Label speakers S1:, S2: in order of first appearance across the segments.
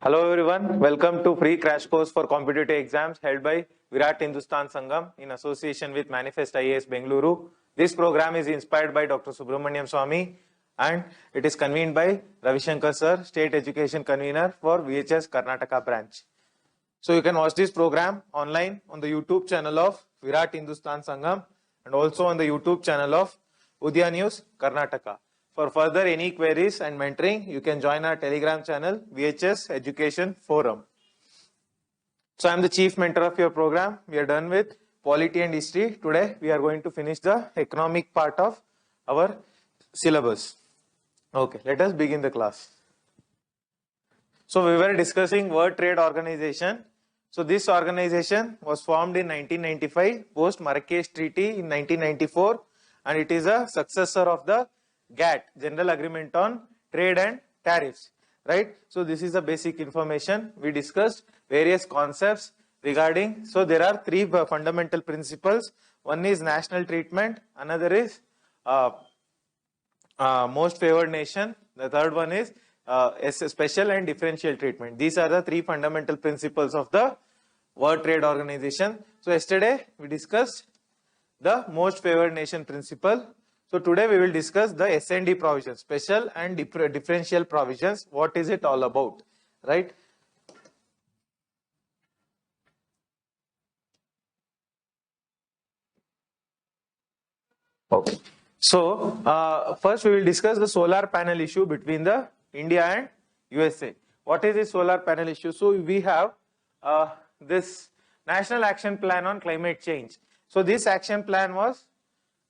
S1: Hello everyone, welcome to free crash course for competitive exams held by VIRAT Hindustan Sangham in association with Manifest IAS Bengaluru. This program is inspired by Dr. SUBRAMANIan SWAMY and it is convened by RAVISHANKar sir, State Education Convener for VHS Karnataka branch. So you can watch this program online on the YouTube channel of VIRAT Hindustan Sangham and also on the YouTube channel of UDAYA News Karnataka. For further any queries and mentoring, you can join our Telegram channel, VHS Education Forum. So I am the chief mentor of your program. We are done with polity and history. Today we are going to finish the economic part of our syllabus. Okay, let us begin the class. So we were discussing World Trade Organization. So this organization was formed in 1995, post Marrakesh Treaty in 1994, and it is a successor of the GATT, General Agreement on Trade and Tariffs, right? So this is the basic information. We discussed various concepts regarding, so there are three fundamental principles. One is national treatment, another is most favored nation, the third one is special and differential treatment. These are the three fundamental principles of the World Trade Organization. So yesterday we discussed the most favored nation principle. So today we will discuss the S&D provisions, special and differential provisions. What is it all about, right? Okay. So first we will discuss the solar panel issue between the India and USA. What is the solar panel issue? So we have this National Action Plan on Climate Change. So this action plan was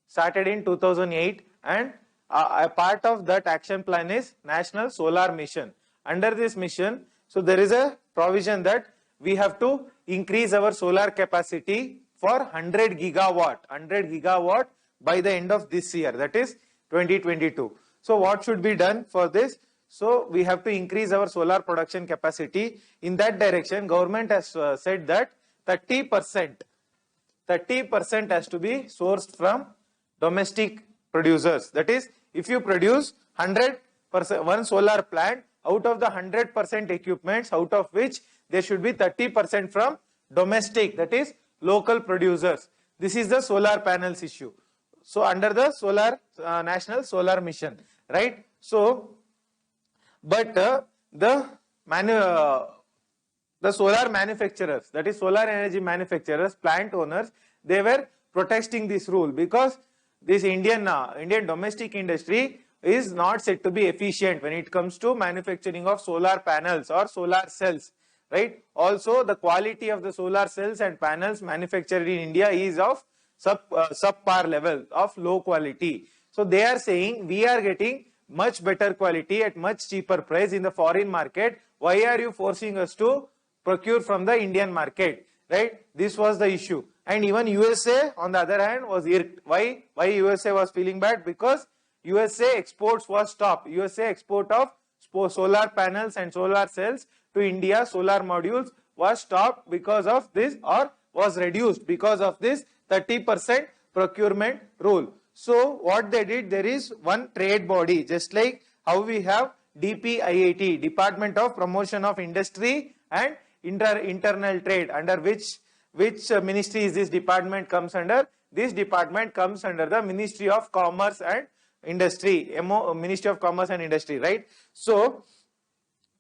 S1: started in 2008 and a part of that action plan is National Solar Mission. Under this mission, so there is a provision that we have to increase our solar capacity for 100 gigawatt by the end of this year, that is 2022. So what should be done for this? So we have to increase our solar production capacity. In that direction, government has said that 30% has to be sourced from domestic producers. That is, if you produce 100% one solar plant, out of the 100% equipments, out of which there should be 30% from domestic, that is local producers. This is the solar panels issue. So under the solar National Solar Mission, right? So, but the solar manufacturers, that is solar energy manufacturers, plant owners, they were protesting this rule because this Indian domestic industry is not said to be efficient when it comes to manufacturing of solar panels or solar cells, right? Also, the quality of the solar cells and panels manufactured in India is of subpar level, of low quality. So they are saying we are getting much better quality at much cheaper price in the foreign market. Why are you forcing us to procure from the Indian market, right? This was the issue. And even USA on the other hand was irked. Why USA was feeling bad? Because USA exports was stopped. USA export of solar panels and solar cells to India, solar modules, was stopped because of this, or was reduced because of this 30% procurement rule. So what they did, there is one trade body, just like how we have DPIIT, Department of Promotion of Industry and Internal Trade, under which ministry is this department comes under? This department comes under the Ministry of Commerce and Industry, Ministry of Commerce and Industry, right? So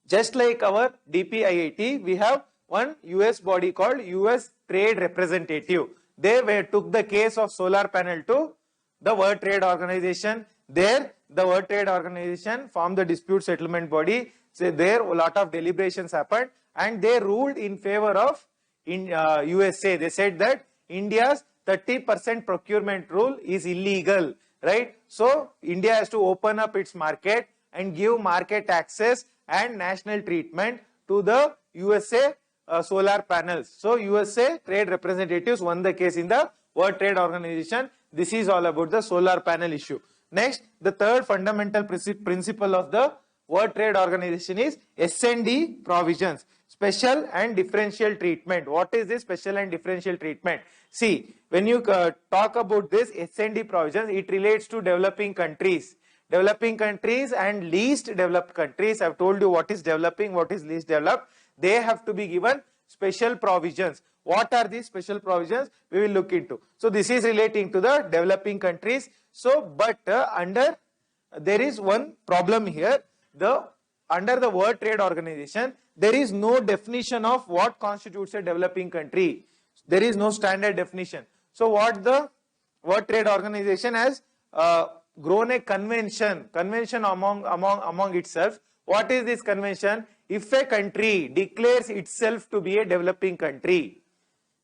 S1: just like our DPIIT, we have one US body called US Trade Representative. They took the case of solar panel to the World Trade Organization. There, the World Trade Organization formed the dispute settlement body. So there, a lot of deliberations happened, and they ruled in favor of USA. They said that India's 30% procurement rule is illegal, right? So India has to open up its market and give market access and national treatment to the USA solar panels. So USA trade representatives won the case in the World Trade Organization. This is all about the solar panel issue. Next, the third fundamental principle of the World Trade Organization is S&D provisions, special and differential treatment. What is this special and differential treatment? See, when you talk about this S&D provisions, it relates to developing countries. developing countries and least developed countries. I've told you what is developing, what is least developed. They have to be given special provisions. What are these special provisions? We will look into. So this is relating to the developing countries. So, but there is one problem here. Under the World Trade Organization, there is no definition of what constitutes a developing country. There is no standard definition. So what the World Trade Organization has grown a convention among itself. What is this convention? If a country declares itself to be a developing country,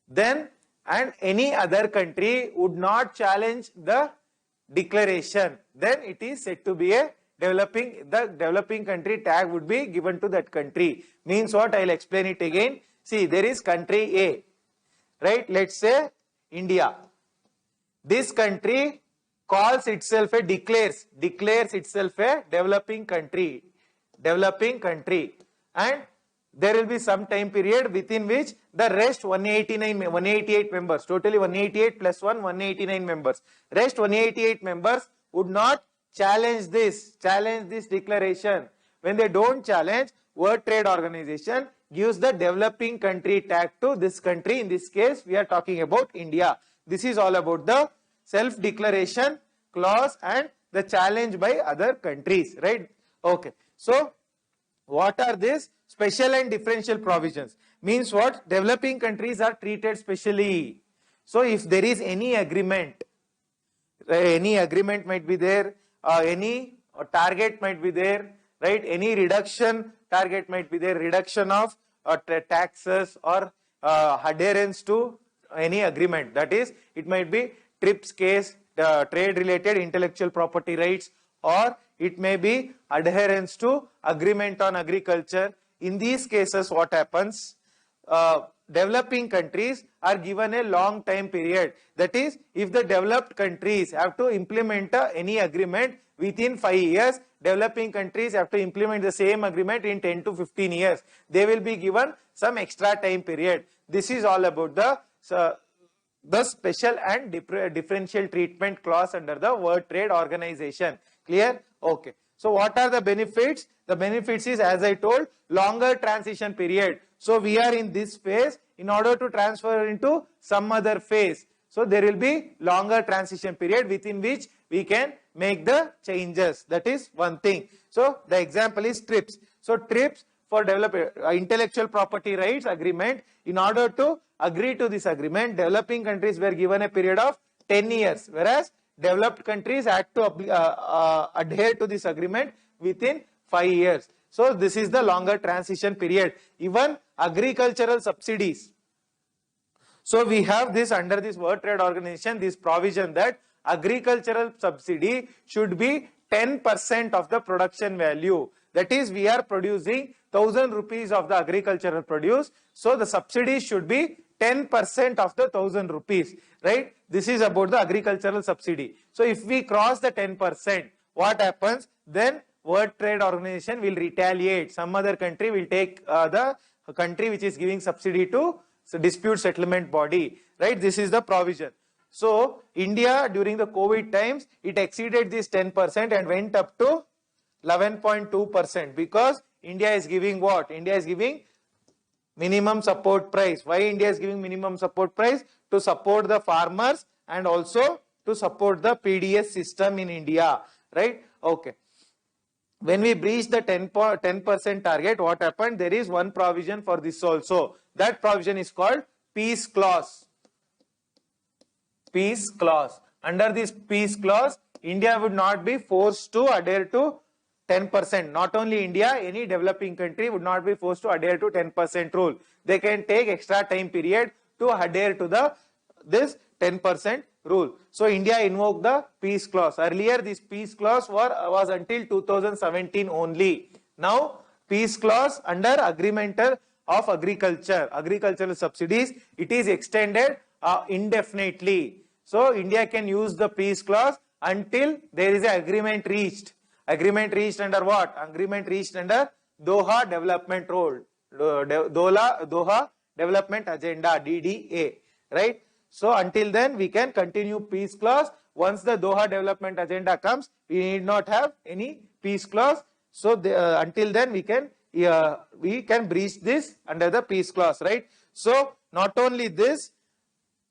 S1: then and any other country would not challenge the declaration, then it is said to be a the developing country tag would be given to that country. Means what? I will explain it again. See, there is country A, right? Let's say India. This country calls itself a declares itself a developing country, and there will be some time period within which the rest 188 members, totally 188 plus 1, 189 members, rest 188 members would not challenge this declaration. When they don't challenge, World Trade Organization gives the developing country tag to this country. In this case, we are talking about India. This is all about the self-declaration clause and the challenge by other countries, right? Okay. So, what are these special and differential provisions? Means what? Developing countries are treated specially. So, if there is any agreement might be there, any target might be there, right? Any reduction target might be there, reduction of taxes or adherence to any agreement. That is, it might be TRIPS case, trade related intellectual property rights, or it may be adherence to agreement on agriculture. In these cases, what happens? Developing countries are given a long time period. That is, if the developed countries have to implement any agreement within 5 years, developing countries have to implement the same agreement in 10 to 15 years. They will be given some extra time period. This is all about the special and differential treatment clause under the World Trade Organization. Clear? Okay. So what are the benefits? The benefits is, as I told, longer transition period. So we are in this phase. In order to transfer into some other phase, so there will be longer transition period within which we can make the changes. That is one thing. So the example is TRIPS. So TRIPS, for intellectual property rights agreement, in order to agree to this agreement, developing countries were given a period of 10 years, whereas developed countries had to adhere to this agreement within 5 years. So this is the longer transition period. Even agricultural subsidies. So we have this under this World Trade Organization, this provision that agricultural subsidy should be 10% of the production value. That is, we are producing 1000 rupees of the agricultural produce. So the subsidy should be 10% of the 1000 rupees, right? This is about the agricultural subsidy. So if we cross the 10%, what happens? Then World Trade Organization will retaliate. Some other country will take the country which is giving subsidy to dispute settlement body, right? This is the provision. So India during the COVID times, it exceeded this 10% and went up to 11.2% because India is giving what? India is giving minimum support price. Why India is giving minimum support price? To support the farmers and also to support the PDS system in India, right? Okay. When we breach the 10% target, what happened? There is one provision for this also. That provision is called peace clause. Peace clause. Under this peace clause, India would not be forced to adhere to 10%. Not only India, any developing country would not be forced to adhere to 10% rule. They can take extra time period to adhere to this 10% rule. So India invoked the peace clause. Earlier this peace clause was until 2017 only. Now peace clause under agreement of agricultural subsidies, it is extended indefinitely. So India can use the peace clause until there is an agreement reached. Agreement reached under what? Agreement reached under Doha Development Role, Doha Development Agenda, DDA, right? So until then we can continue peace clause once the Doha development agenda comes, we need not have any peace clause. So until then we can breach this under the peace clause, right? So not only this,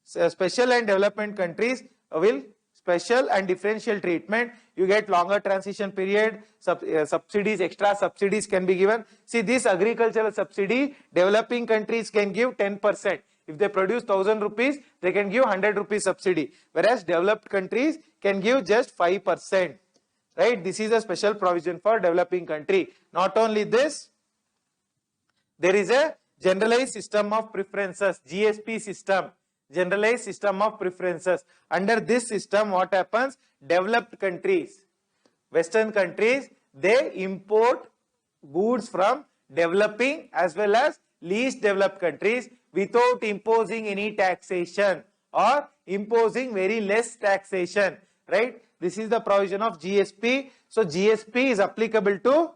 S1: special and development countries will special and differential treatment. You get longer transition period, subsidies, extra subsidies can be given. See, this agricultural subsidy, developing countries can give 10%. If they produce 1000 rupees, they can give 100 rupees subsidy, whereas developed countries can give just 5%. Right? This is a special provision for developing country. Not only this, there is a generalized system of preferences, GSP system. Generalized system of preferences. Under this system, what happens? Developed countries, Western countries, they import goods from developing as well as least developed countries without imposing any taxation or imposing very less taxation, right? This is the provision of GSP. So GSP is applicable to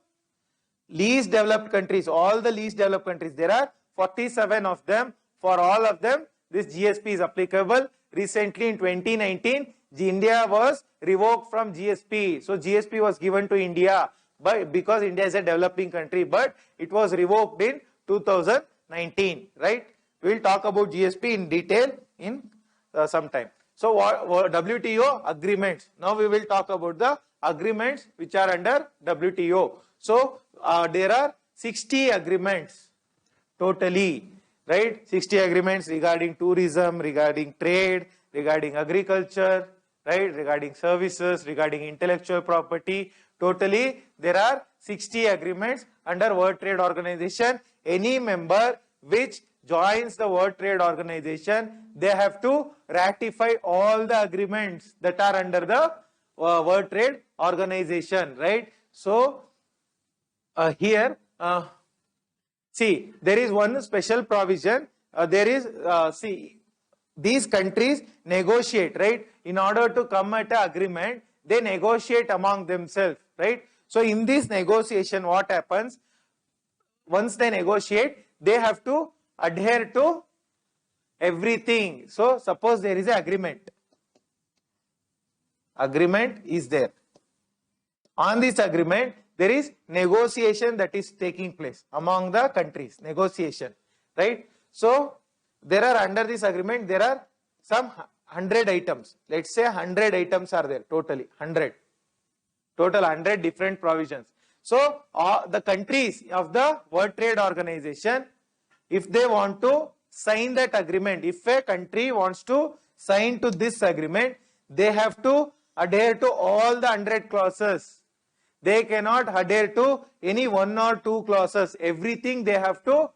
S1: least developed countries, all the least developed countries. There are 47 of them. For all of them, this GSP is applicable. Recently in 2019, India was revoked from GSP. So GSP was given to India, but because India is a developing country, but it was revoked in 2019, right? We will talk about GSP in detail in some time. So what WTO agreements. Now we will talk about the agreements which are under WTO. So there are 60 agreements totally, right? 60 agreements regarding tourism, regarding trade, regarding agriculture, right? Regarding services, regarding intellectual property. Totally there are 60 agreements under World Trade Organization. Any member which joins the World Trade Organization, they have to ratify all the agreements that are under the World Trade Organization, right? So here, see, there is one special provision. See, these countries negotiate, right? In order to come at an agreement, they negotiate among themselves, right? So in this negotiation, what happens? Once they negotiate, they have to adhere to everything. So suppose there is an agreement. Agreement is there. On this agreement, there is negotiation that is taking place among the countries. Negotiation, right? So there are, under this agreement, there are some 100 items. Let's say 100 items are there, totally 100. Total 100 different provisions. So the countries of the World Trade Organization, if they want to sign that agreement, if a country wants to sign to this agreement, they have to adhere to all the 100 clauses. They cannot adhere to any one or two clauses. Everything they have to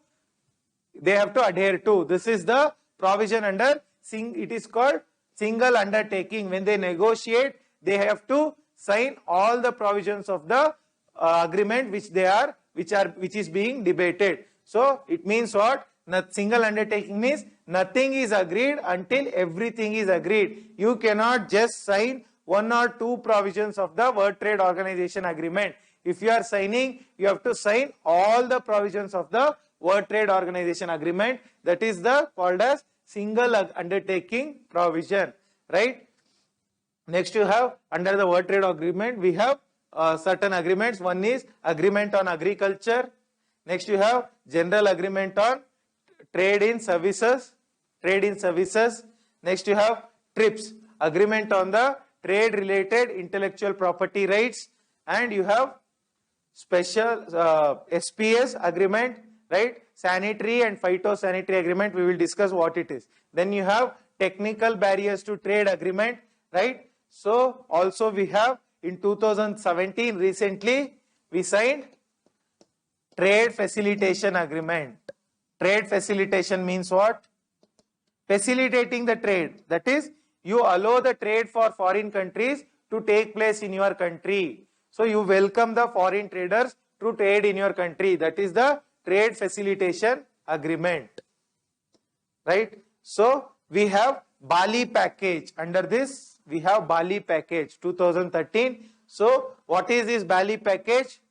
S1: adhere to. This is the provision under, it is called single undertaking. When they negotiate, they have to sign all the provisions of the agreement which is being debated. So it means what? Single undertaking means nothing is agreed until everything is agreed. You cannot just sign one or two provisions of the World Trade Organization agreement. If you are signing, you have to sign all the provisions of the World Trade Organization agreement. That is called as single undertaking provision, right? Next you have, under the World Trade Agreement, we have certain agreements. One is agreement on agriculture. Next you have general agreement on trade in services. Next you have TRIPS, agreement on the trade related intellectual property rights. And you have special SPS agreement, right? Sanitary and phytosanitary agreement, we will discuss what it is. Then you have technical barriers to trade agreement, right? So also we have in 2017, recently we signed trade facilitation agreement. Trade facilitation means what? Facilitating the trade. That is, you allow the trade for foreign countries to take place in your country. So you welcome the foreign traders to trade in your country. That is the trade facilitation agreement, right? So we have Bali package. Under this, we have Bali package 2013. So what is this Bali package?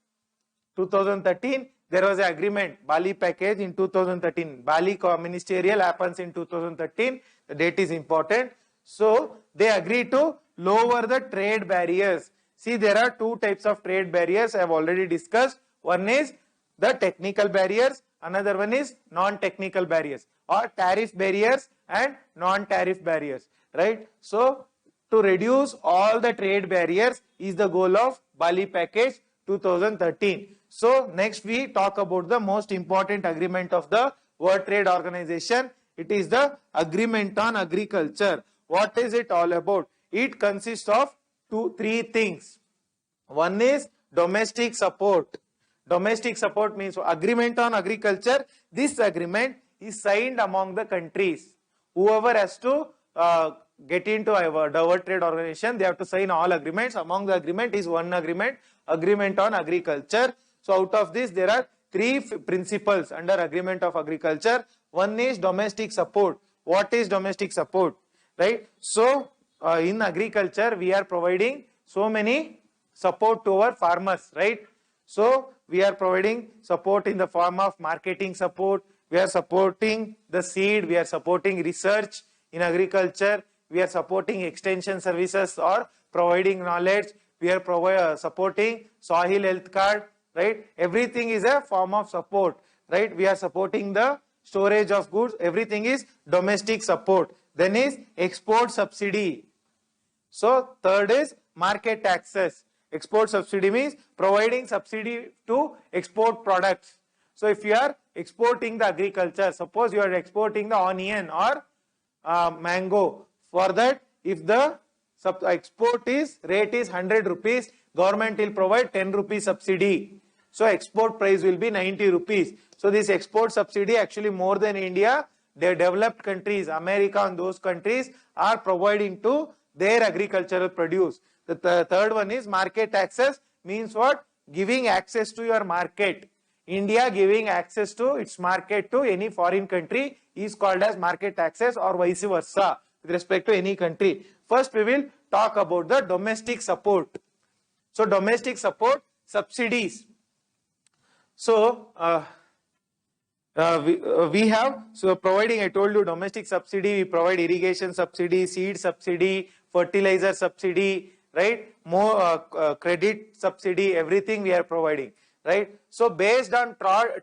S1: 2013, there was an agreement, Bali package in 2013. Bali ministerial happens in 2013. The date is important. So they agree to lower the trade barriers. See, there are two types of trade barriers I have already discussed. One is the technical barriers, another one is non-technical barriers, or tariff barriers and non-tariff barriers, right? So to reduce all the trade barriers is the goal of Bali Package 2013. So next we talk about the most important agreement of the World Trade Organization. It is the Agreement on Agriculture. What is it all about? It consists of three things. One is domestic support. Domestic support means Agreement on Agriculture. This agreement is signed among the countries. Whoever has to get into the World Trade Organization, they have to sign all agreements. Among the agreement is one agreement, Agreement on Agriculture. So out of this, there are three principles under Agreement of Agriculture. One is domestic support. What is domestic support? Right? So in agriculture, we are providing so many support to our farmers, right? So we are providing support in the form of marketing support. We are supporting the seed. We are supporting research in agriculture. We are supporting extension services or providing knowledge. We are supporting soil health card, right? Everything is a form of support, right? We are supporting the storage of goods. Everything is domestic support. Then is export subsidy. So third is market access. Export subsidy means providing subsidy to export products. So if you are exporting the agriculture, suppose you are exporting the onion or mango. For that, if the export rate is 100 rupees, government will provide 10 rupees subsidy. So export price will be 90 rupees. So this export subsidy actually more than India, the developed countries, America and those countries are providing to their agricultural produce. The third one is market access, means what? Giving access to your market. India giving access to its market to any foreign country is called as market access, or vice versa with respect to any country. First we will talk about the domestic support. So domestic support, subsidies. So we have, so providing, I told you, domestic subsidy, we provide irrigation subsidy, seed subsidy, fertilizer subsidy, right? More credit subsidy, everything we are providing, right? So based on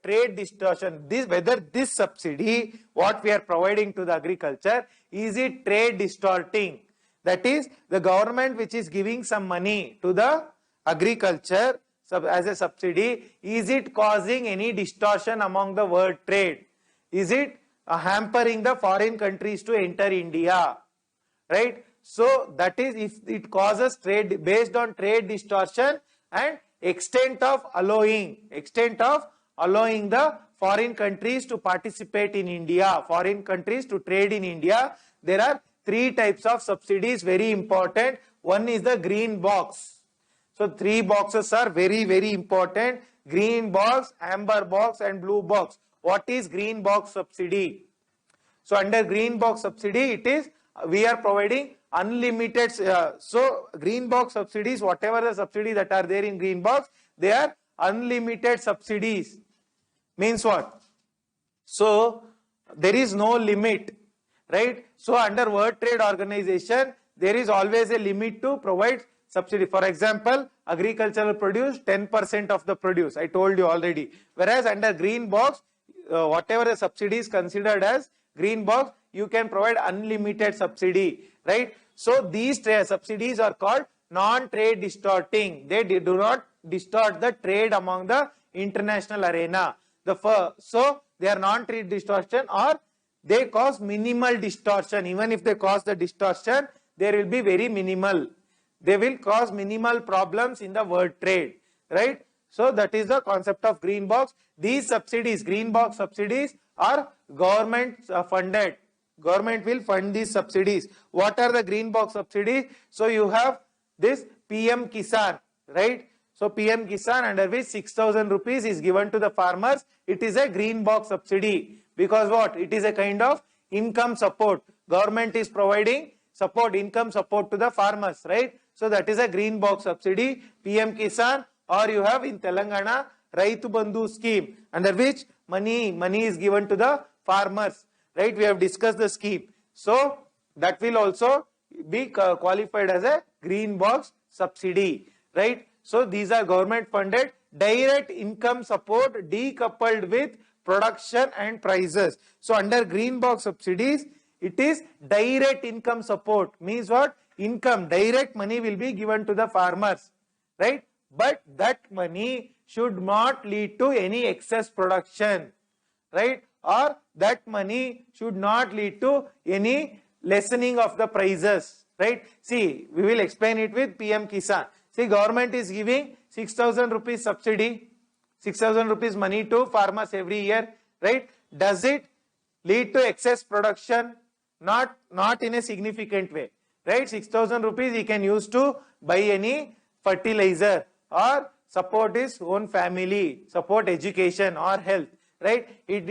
S1: trade distortion, whether this subsidy, what we are providing to the agriculture, is it trade distorting? That is, the government which is giving some money to the agriculture as a subsidy, is it causing any distortion among the world trade? Is it hampering the foreign countries to enter India? Right? So that is, if it causes trade based on trade distortion and extent of allowing the foreign countries to participate in India, foreign countries to trade in India, there are three types of subsidies, very important. One is the green box. So three boxes are very, very important. Green box, amber box and blue box. What is green box subsidy? So under green box subsidy, it is, we are providing unlimited, so green box subsidies, whatever the subsidies that are there in green box, they are unlimited subsidies. Means what? So there is no limit, right? So under World Trade Organization, there is always a limit to provide subsidy. For example, agricultural produce, 10% of the produce, I told you already. Whereas under green box, whatever the subsidy is considered as green box, you can provide unlimited subsidy, right? So these subsidies are called non-trade distorting. They do not distort the trade among the international arena. So they are non-trade distortion, or they cause minimal distortion. Even if they cause the distortion, there will be very minimal. They will cause minimal problems in the world trade, right? So that is the concept of green box. These subsidies, green box subsidies, are government funded. Government will fund these subsidies. What are the green box subsidies? So you have this PM Kisan, right? So PM Kisan, under which 6,000 rupees is given to the farmers. It is a green box subsidy, because what? It is a kind of income support. Government is providing support, income support to the farmers, right? So that is a green box subsidy, PM Kisan. Or you have in Telangana, Raitu Bandhu scheme, under which money is given to the farmers, right? We have discussed the scheme. So that will also be qualified as a green box subsidy, right? So these are government funded direct income support decoupled with production and prices. So under green box subsidies, it is direct income support. Means what? Income, direct money will be given to the farmers, right? But that money should not lead to any excess production, right? Or that money should not lead to any lessening of the prices, right? See, we will explain it with PM Kisan. See, government is giving 6,000 rupees subsidy, 6,000 rupees money to farmers every year, right? Does it lead to excess production? Not in a significant way, right? 6,000 rupees he can use to buy any fertilizer or support his own family, support education or health, right? It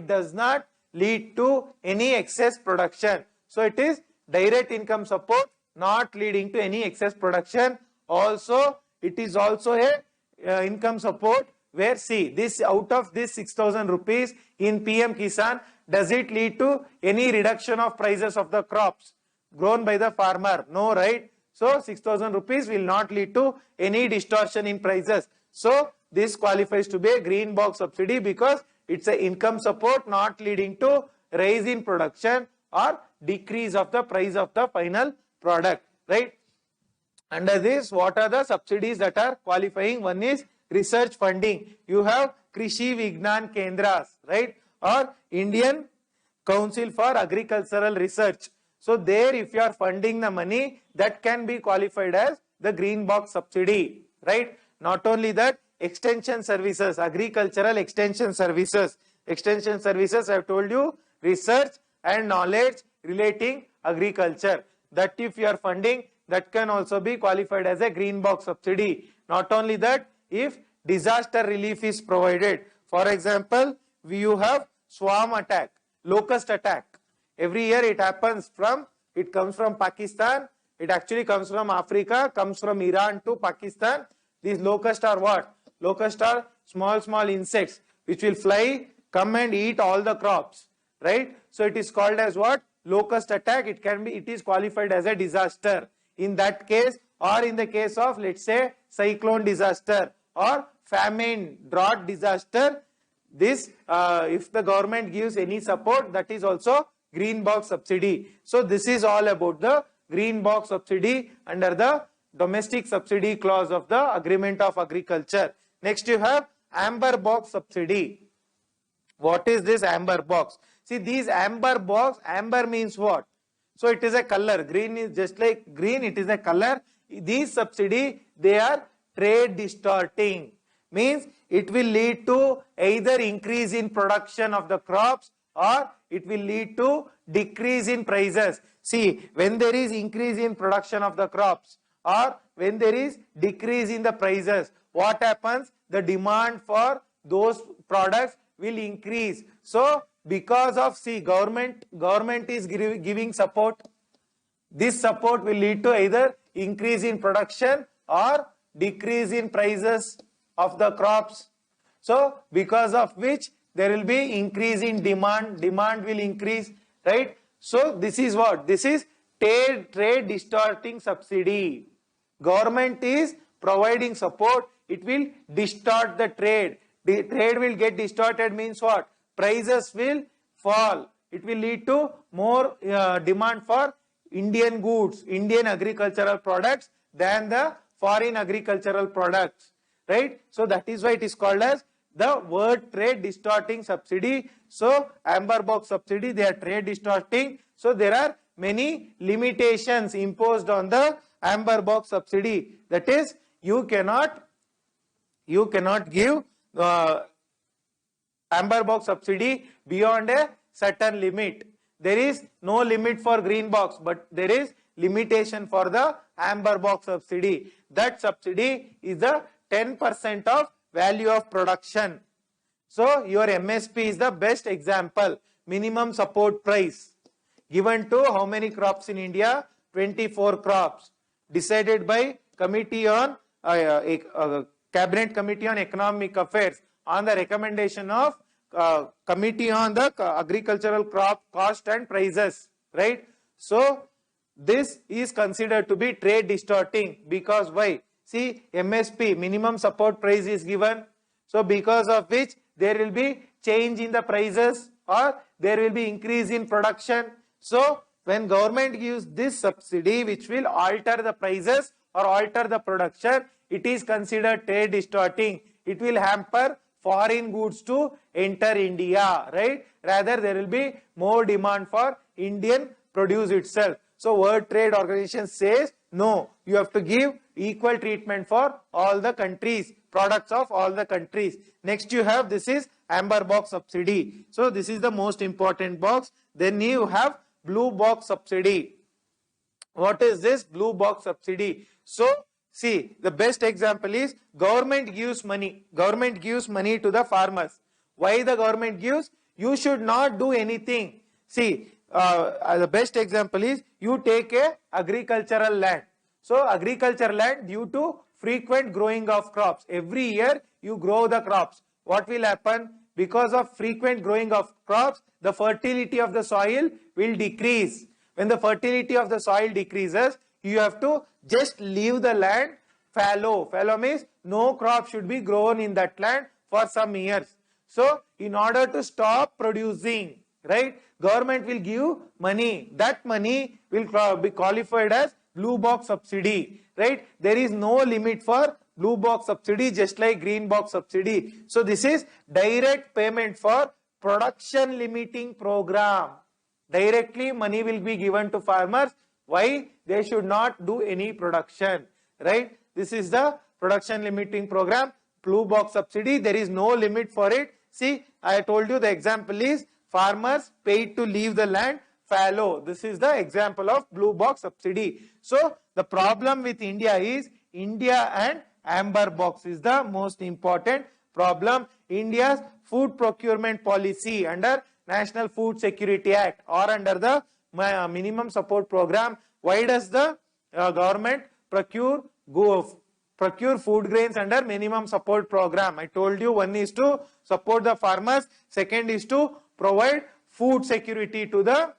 S1: does not lead to any excess production. So it is direct income support not leading to any excess production. Also, it is also a income support where, see, this out of this 6,000 rupees in PM Kisan, does it lead to any reduction of prices of the crops grown by the farmer? No, right? So 6,000 rupees will not lead to any distortion in prices. So this qualifies to be a green box subsidy because it's an income support not leading to rise in production or decrease of the price of the final product, right? Under this, what are the subsidies that are qualifying? One is research funding. You have Krishi Vignan Kendras, right? Or Indian Council for Agricultural Research. So there, if you are funding the money, that can be qualified as the green box subsidy, right? Not only that, extension services, agricultural extension services. Extension services, I have told you, research and knowledge relating agriculture. That if you are funding, that can also be qualified as a green box subsidy. Not only that, if disaster relief is provided. For example, you have swarm attack, locust attack. Every year it happens it comes from Pakistan. It actually comes from Africa, comes from Iran to Pakistan. These locusts are what? Locusts are small insects which will fly, come and eat all the crops, right? So it is called as what? Locust attack. It is qualified as a disaster. In that case, or in the case of, let's say, cyclone disaster or famine, drought disaster, this, if the government gives any support, that is also green box subsidy. So this is all about the green box subsidy under the domestic subsidy clause of the Agreement of Agriculture. Next you have amber box subsidy. What is this amber box? See, these amber box, amber means what? So it is a color. Green is just like green, it is a color. These subsidy, they are trade distorting. Means it will lead to either increase in production of the crops or it will lead to decrease in prices. See, when there is increase in production of the crops or when there is decrease in the prices, what happens? The demand for those products will increase. So because of, see, government is giving support. This support will lead to either increase in production or decrease in prices of the crops. So because of which there will be increase in demand will increase, right? So this is what? This is trade distorting subsidy. Government is providing support, it will distort the trade. The trade will get distorted means what? Prices will fall. It will lead to more demand for Indian goods, Indian agricultural products than the foreign agricultural products, right? So that is why it is called as the word trade distorting subsidy. So amber box subsidy, they are trade distorting. So there are many limitations imposed on the amber box subsidy. That is, you cannot give amber box subsidy beyond a certain limit. There is no limit for green box, but there is limitation for the amber box subsidy. That subsidy is the 10% of value of production. So your MSP is the best example. Minimum support price given to how many crops in India? 24 crops. Decided by committee on Cabinet Committee on Economic Affairs on the recommendation of Committee on the Agricultural Crop Cost and Prices, right? So this is considered to be trade distorting. Because why? See, MSP, minimum support price, is given. So because of which there will be change in the prices, or there will be increase in production. So when government gives this subsidy which will alter the prices or alter the production, it is considered trade distorting. It will hamper foreign goods to enter India, right? Rather, there will be more demand for Indian produce itself. So World Trade Organization says, no, you have to give equal treatment for all the countries, products of all the countries. Next you have, this is amber box subsidy. So this is the most important box. Then you have blue box subsidy. What is this blue box subsidy? So see, the best example is government gives money. Government gives money to the farmers. Why the government gives? You should not do anything. See, the best example is you take a agricultural land. So agricultural land, due to frequent growing of crops, every year you grow the crops. What will happen? Because of frequent growing of crops, the fertility of the soil will decrease. When the fertility of the soil decreases, you have to just leave the land fallow. Fallow means no crop should be grown in that land for some years. So in order to stop producing, right, government will give money. That money will be qualified as blue box subsidy, right? There is no limit for blue box subsidy, just like green box subsidy. So this is direct payment for production limiting program. Directly money will be given to farmers. Why? They should not do any production, right? This is the production limiting program, blue box subsidy. There is no limit for it. See, I told you the example is farmers paid to leave the land fallow. This is the example of blue box subsidy. So the problem with India is India and amber box is the most important problem. India's food procurement policy under National Food Security Act or under the minimum support program. Why does the government procure food grains under minimum support program? I told you, one is to support the farmers, second is to provide food security to the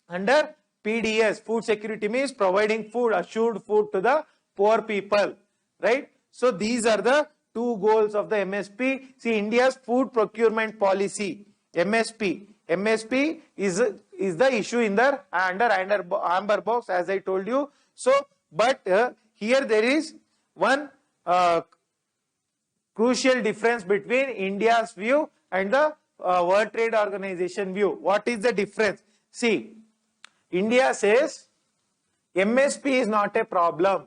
S1: under PDS. Food security means providing food, assured food to the poor people, right? So these are the two goals of the MSP. See, India's food procurement policy, MSP is the issue in the under amber box, as I told you. So but here there is one crucial difference between India's view and the World Trade Organization view. What is the difference? See, India says MSP is not a problem.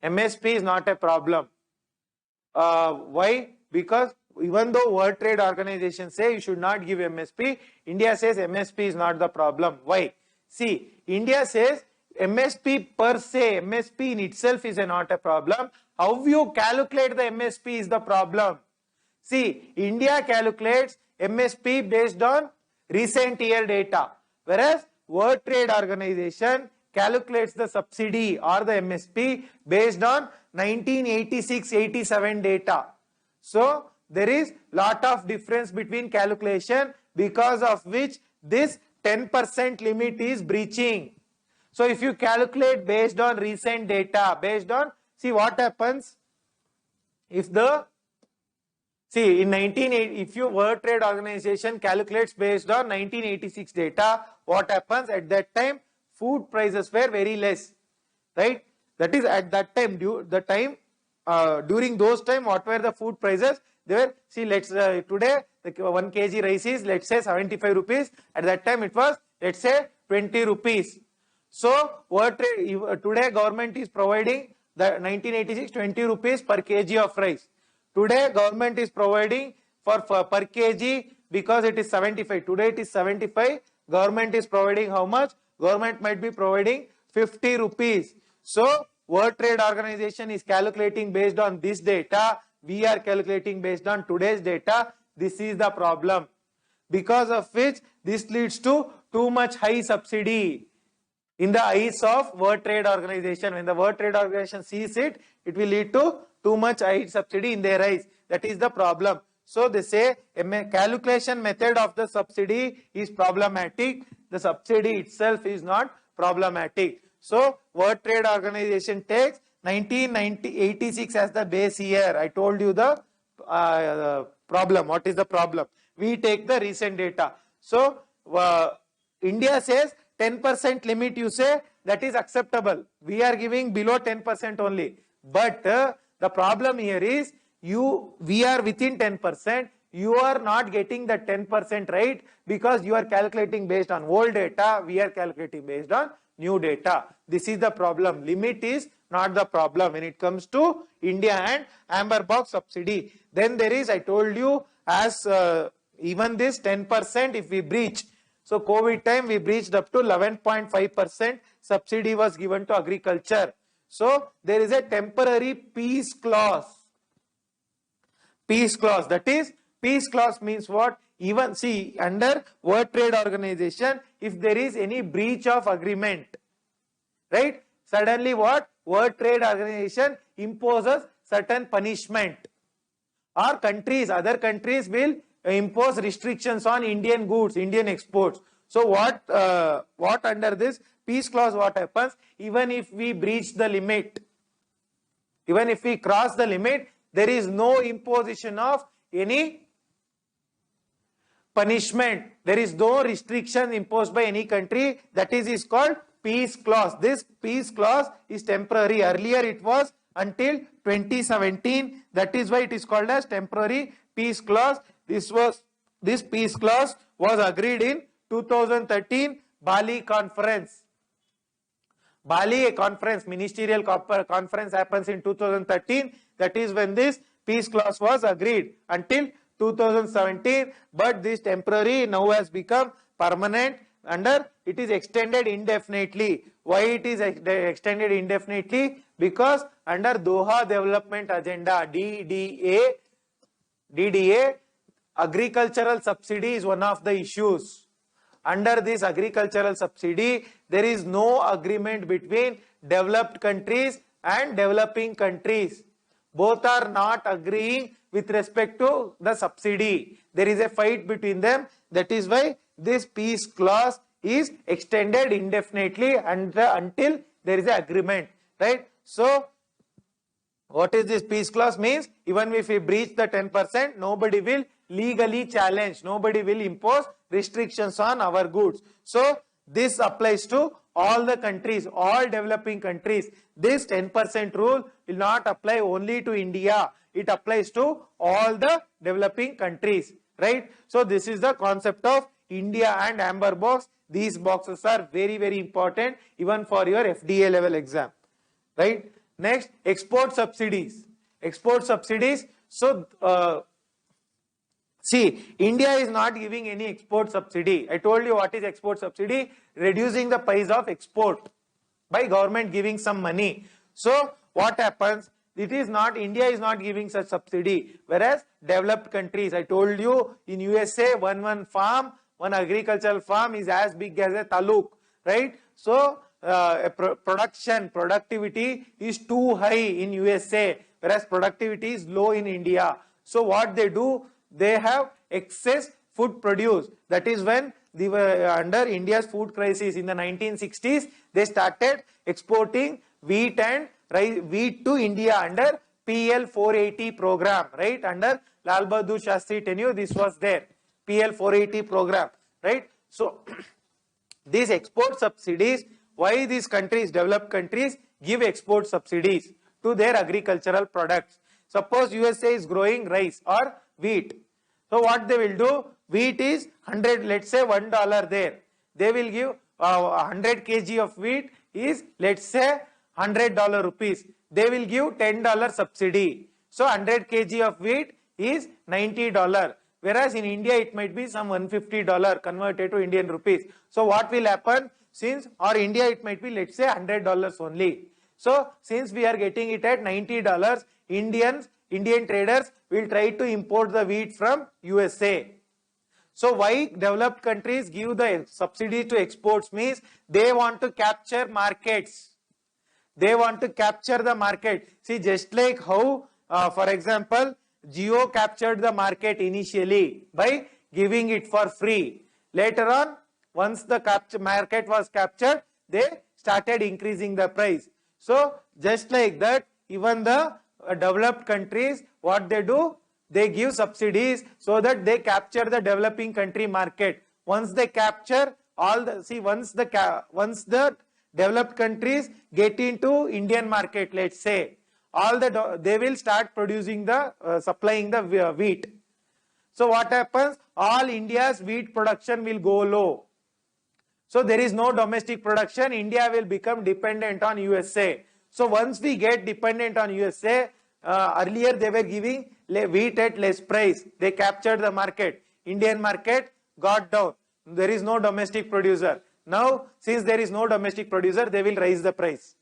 S1: MSP is not a problem. Why? Because even though World Trade Organization say you should not give MSP, India says MSP is not the problem. Why? See, India says MSP per se, MSP in itself is not a problem. How you calculate the MSP is the problem. See, India calculates MSP based on recent year data, whereas World Trade Organization calculates the subsidy or the MSP based on 1986-87 data. So there is lot of difference between calculation, because of which this 10% limit is breaching. So if you calculate based on recent data, based on, see what happens if the, see in if you World Trade Organization calculates based on 1986 data, what happens at that time? Food prices were very less, right? That is at that time, during those time, what were the food prices? They were, see, let's today the 1 kg rice is, let's say, 75 rupees. At that time it was, let's say, 20 rupees. So World Trade, today government is providing the 1986 20 rupees per kg of rice. Today government is providing for per kg, because it is 75. Today it is 75. Government is providing how much? Government might be providing 50 rupees. So World Trade Organization is calculating based on this data. We are calculating based on today's data. This is the problem, because of which this leads to too much high subsidy in the eyes of World Trade Organization. When the World Trade Organization sees it, it will lead to too much high subsidy in their eyes. That is the problem. So they say a calculation method of the subsidy is problematic. The subsidy itself is not problematic. So World Trade Organization takes 1986 as the base year. I told you the problem. What is the problem? We take the recent data. So India says 10% limit, you say that is acceptable. We are giving below 10% only. But the problem here is we are within 10%. You are not getting the 10% right because you are calculating based on old data. We are calculating based on new data. This is the problem. Limit is not the problem when it comes to India and amber box subsidy. Then there is, I told you, as even this 10% if we breach. So COVID time we breached up to 11.5% subsidy was given to agriculture. So there is a temporary peace clause. Peace clause, that is, peace clause means what? Even see, under World Trade Organization, if there is any breach of agreement, right? Suddenly what? World Trade Organization imposes certain punishment, or countries, other countries will impose restrictions on Indian goods, Indian exports. So what under this peace clause, what happens? Even if we breach the limit, even if we cross the limit, there is no imposition of any punishment. There is no restriction imposed by any country. That is called peace clause. This peace clause is temporary. Earlier it was until 2017. That is why it is called as temporary peace clause. This peace clause was agreed in 2013 Bali conference. Bali conference, ministerial conference happens in 2013. That is when this peace clause was agreed until 2017. But this temporary now has become permanent. It is extended indefinitely. Why it is extended indefinitely? Because under Doha Development Agenda, DDA, agricultural subsidy is one of the issues. Under this agricultural subsidy, there is no agreement between developed countries and developing countries. Both are not agreeing with respect to the subsidy. There is a fight between them. That is why this peace clause is extended indefinitely until there is an agreement, right? So what is this peace clause means? Even if we breach the 10%, nobody will legally challenge, nobody will impose restrictions on our goods. So this applies to all the countries, all developing countries. This 10% rule will not apply only to India. It applies to all the developing countries, right? So this is the concept of India and amber box. These boxes are very, very important even for your FDA level exam, right? Next, export subsidies. Export subsidies. So see, India is not giving any export subsidy. I told you what is export subsidy. Reducing the price of export by government giving some money. So what happens? It is not, India is not giving such subsidy. Whereas developed countries, I told you in USA, one farm, one agricultural farm is as big as a taluk, right? So productivity is too high in USA, whereas productivity is low in India. So what they do? They have excess food produce. That is when they were under India's food crisis in the 1960s, they started exporting wheat and wheat to India under PL 480 program, right? Under Lal Bahadur Shastri tenure, this was there, PL 480 program, right? So these export subsidies, why these countries, developed countries, give export subsidies to their agricultural products? Suppose USA is growing rice or wheat. So what they will do? Wheat is 100, let's say $1 there. They will give 100 kg of wheat is, let's say, $100 rupees. They will give $10 subsidy. So 100 kg of wheat is $90. Whereas in India it might be some $150 converted to Indian rupees. So what will happen? Since, or India it might be, let's say, $100 only. So since we are getting it at $90, Indian traders will try to import the wheat from USA. So why developed countries give the subsidy to exports means they want to capture markets. They want to capture the market. See, just like how, for example, Jio captured the market initially by giving it for free. Later on, once the market was captured, they started increasing the price. So just like that, even the developed countries, what they do, they give subsidies so that they capture the developing country market. Once they capture all the, see, once the developed countries get into Indian market, let's say, they will start producing the supplying the wheat. So what happens? All India's wheat production will go low. So there is no domestic production. India will become dependent on USA. So once we get dependent on USA, earlier they were giving wheat at less price. They captured the market. Indian market got down. There is no domestic producer. Now, since there is no domestic producer, they will raise the price.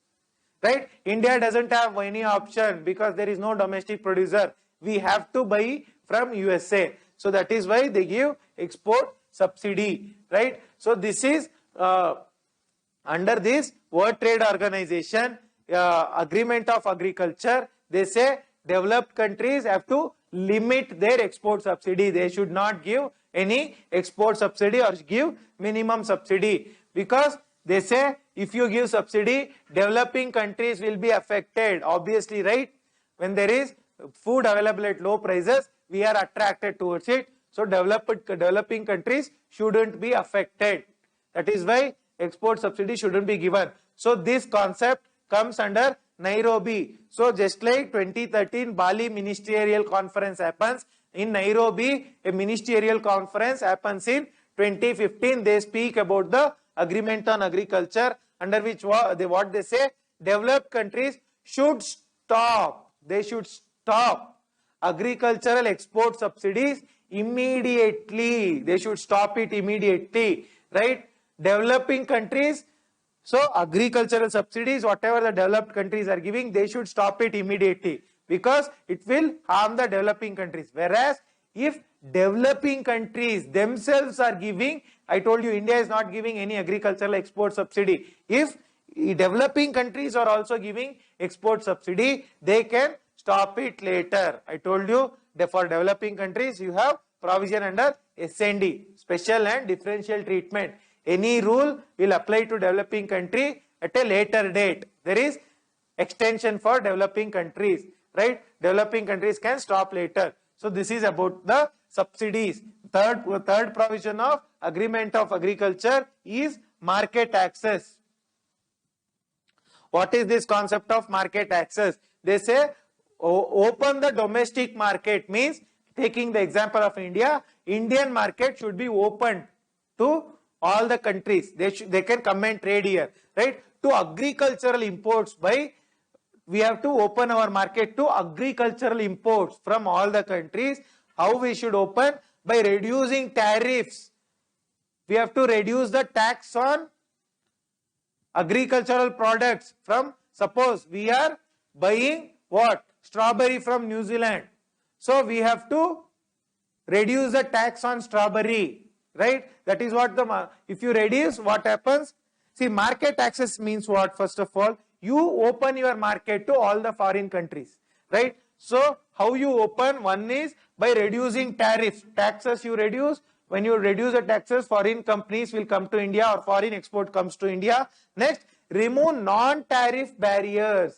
S1: Right? India doesn't have any option because there is no domestic producer. We have to buy from USA. So that is why they give export subsidy. Right? So this is under this World Trade Organization Agreement of Agriculture. They say developed countries have to limit their export subsidy. They should not give any export subsidy or give minimum subsidy, because they say if you give subsidy, developing countries will be affected. Obviously, right? When there is food available at low prices, we are attracted towards it. So developing countries shouldn't be affected. That is why export subsidy shouldn't be given. So this concept comes under Nairobi. So just like 2013 Bali Ministerial Conference happens, in Nairobi a ministerial conference happens in 2015. They speak about the agreement on agriculture, under which what they say, developed countries should stop. They should stop agricultural export subsidies immediately. They should stop it immediately. Right? Developing countries, so agricultural subsidies, whatever the developed countries are giving, they should stop it immediately, because it will harm the developing countries. Whereas if developing countries themselves are giving, I told you India is not giving any agricultural export subsidy. If developing countries are also giving export subsidy, they can stop it later. I told you that for developing countries you have provision under SND, special and differential treatment. Any rule will apply to developing country at a later date. There is extension for developing countries, right? Developing countries can stop later. So this is about the subsidies. Third provision of agreement of agriculture is market access. What is this concept of market access? They say open the domestic market, means taking the example of India, Indian market should be opened to all the countries. They can come and trade here, right? To agricultural imports, we have to open our market to agricultural imports from all the countries. How we should open? By reducing tariffs. We have to reduce the tax on agricultural products. From, suppose we are buying what? Strawberry from New Zealand. So we have to reduce the tax on strawberry. Right? That is what if you reduce, what happens? See, market access means what? First of all, you open your market to all the foreign countries. Right? So, how you open? One is by reducing tariffs. Taxes you reduce. When you reduce the taxes, foreign companies will come to India, or foreign export comes to India. Next, remove non-tariff barriers.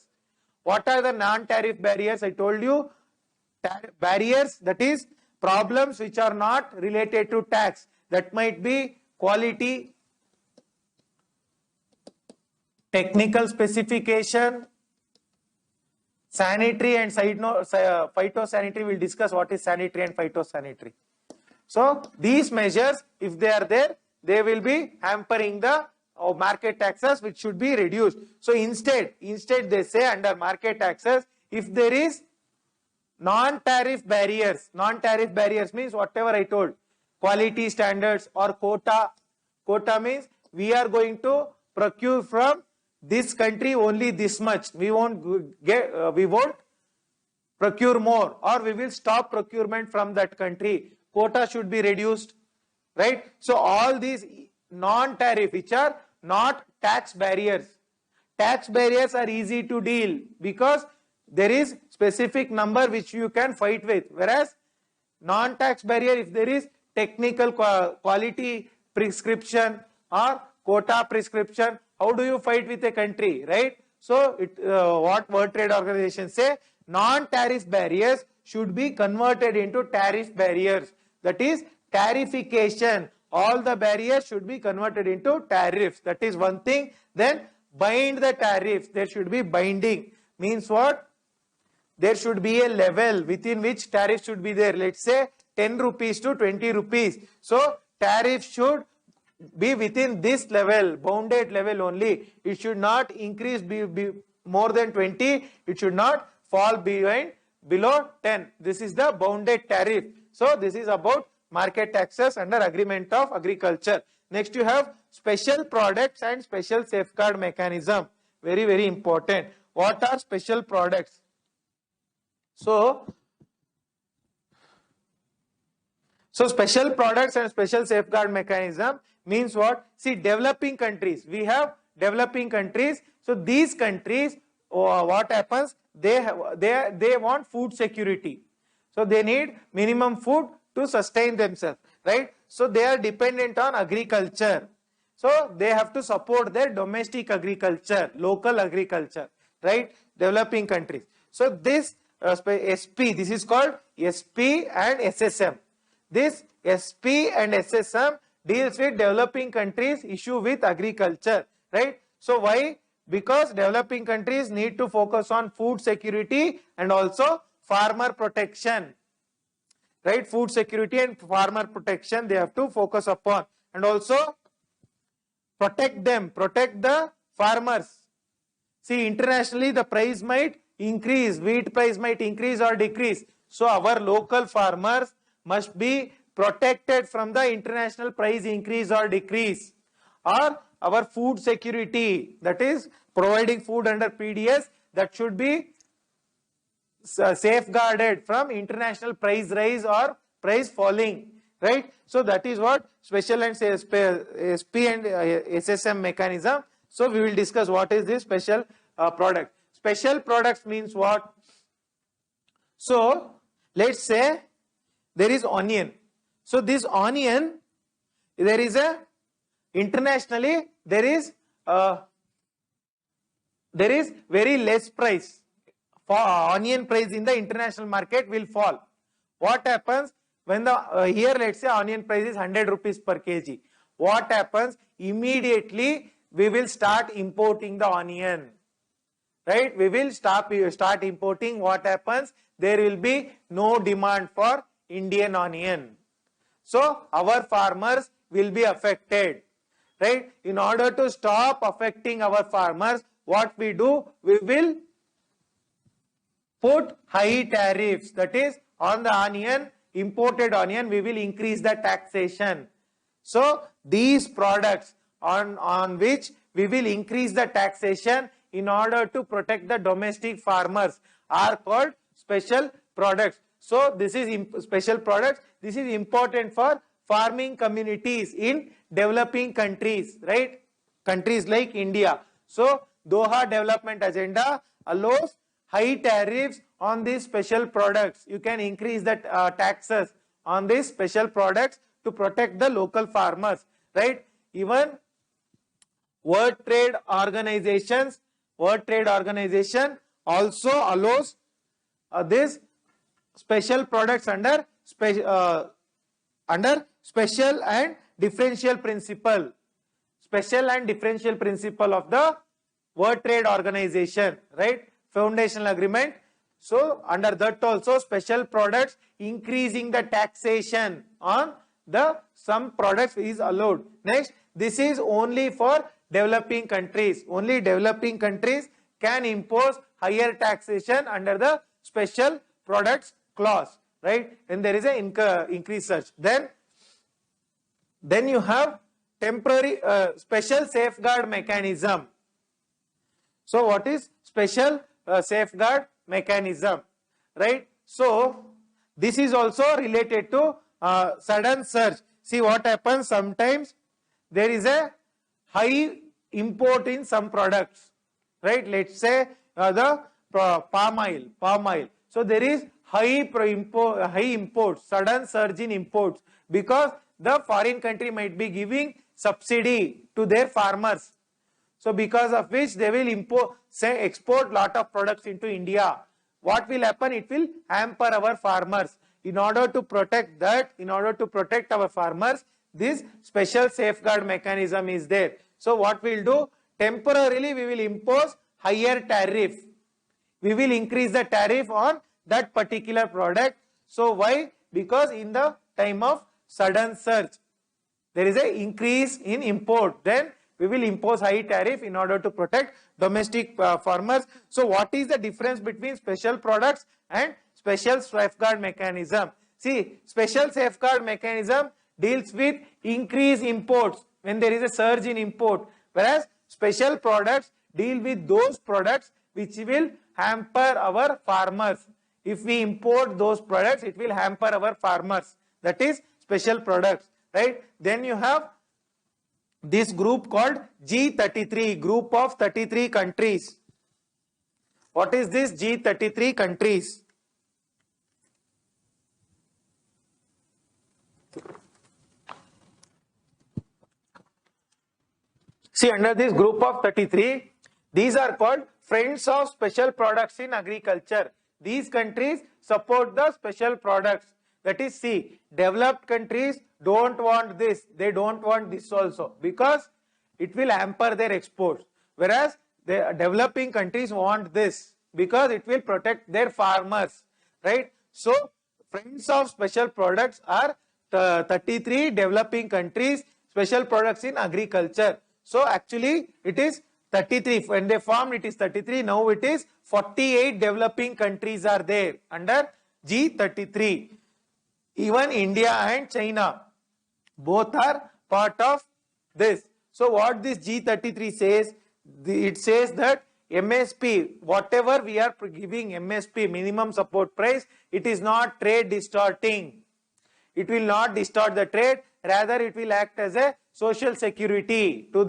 S1: What are the non-tariff barriers? I told you, barriers, that is problems which are not related to tax. That might be quality, technical specification, sanitary and phytosanitary. We'll discuss what is sanitary and phytosanitary. So these measures, if they are there, they will be hampering the market taxes, which should be reduced. So instead they say under market taxes, if there is non-tariff barriers means whatever I told, quality standards or quota. Quota means we are going to procure from this country only this much. We won't procure more, or we will stop procurement from that country. Quota should be reduced, right? So all these non-tariff, which are not tax barriers. Tax barriers are easy to deal because there is specific number which you can fight with. Whereas non-tax barrier, if there is technical quality prescription or quota prescription, how do you fight with a country, right? So what World Trade Organization say, non-tariff barriers should be converted into tariff barriers. That is tarification. All the barriers should be converted into tariffs. That is one thing. Then bind the tariffs. There should be binding. Means what? There should be a level within which tariff should be there. Let's say 10 rupees to 20 rupees. So tariff should be within this level, bounded level only. It should not increase be more than 20. It should not fall below 10. This is the bounded tariff. So this is about market taxes under agreement of agriculture. Next you have special products and special safeguard mechanism. Very, very important. What are special products? So special products and special safeguard mechanism means what? See, developing countries. We have developing countries. So these countries, what happens? They want food security. So they need minimum food to sustain themselves, right? So they are dependent on agriculture. So they have to support their domestic agriculture, local agriculture, right? Developing countries. So this SP, this is called SP and SSM. This SP and SSM deals with developing countries issue with agriculture, right? So why? Because developing countries need to focus on food security and also farmer protection, right? Food security and farmer protection they have to focus upon, and also protect them, protect the farmers. See, internationally the price might increase, wheat price might increase or decrease. So our local farmers must be protected from the international price increase or decrease. Or our food security, that is providing food under PDS, that should be safeguarded from international price rise or price falling, right? So that is what special and SP and SSM mechanism. So we will discuss what is this special product. Special products means what? So let's say there is onion. So this onion, there is a internationally there is very less price. For onion price in the international market will fall. What happens when the here let's say onion price is 100 rupees per kg? What happens? Immediately we will start importing the onion, right? We will start importing. What happens? There will be no demand for Indian onion. So our farmers will be affected, right? In order to stop affecting our farmers, what we do? We will put high tariffs. That is, on the onion, imported onion, we will increase the taxation. So these products on which we will increase the taxation in order to protect the domestic farmers are called special products. So this is special products. This is important for farming communities in developing countries, right? Countries like India. So Doha Development Agenda allows high tariffs on these special products. You can increase the taxes on these special products to protect the local farmers, right? Even World Trade Organization also allows this special products under special and differential principle. Special and differential principle of the World Trade Organization, right? Foundational agreement. So under that also special products increasing the taxation on the some products is allowed. Next, this is only for developing countries. Only developing countries can impose higher taxation under the special products clause, right? And there is an increase such. Then you have temporary special safeguard mechanism. So what is special safeguard mechanism, right? So this is also related to sudden surge. See what happens, sometimes there is a high import in some products, right? Let's say the palm oil. So there is high imports, sudden surge in imports, because the foreign country might be giving subsidy to their farmers. So because of which they will export lot of products into India. What will happen? It will hamper our farmers. In order to protect that, in order to protect our farmers, this special safeguard mechanism is there. So what we'll do? Temporarily we will impose higher tariff. We will increase the tariff on that particular product. So why? Because in the time of sudden surge, there is an increase in import. Then we will impose high tariff in order to protect domestic farmers. So what is the difference between special products and special safeguard mechanism? See, special safeguard mechanism deals with increased imports when there is a surge in import, whereas special products deal with those products which will hamper our farmers. If we import those products, it will hamper our farmers. That is special products, right? Then you have this group called G33, group of 33 countries. What is this G33 countries? See, under this group of 33, these are called Friends of Special Products in Agriculture. These countries support the special products. That is, see, developed countries don't want this. They don't want this also, because it will hamper their exports. Whereas the developing countries want this because it will protect their farmers, right? So, Friends of Special Products are 33 developing countries, special products in agriculture. So, actually, it is 33. When they formed, it is 33. Now, it is 48 developing countries are there under G33. Even India and China, both are part of this. So, what this G33 says, it says that MSP, whatever we are giving MSP, minimum support price, it is not trade distorting. It will not distort the trade, rather it will act as a social security to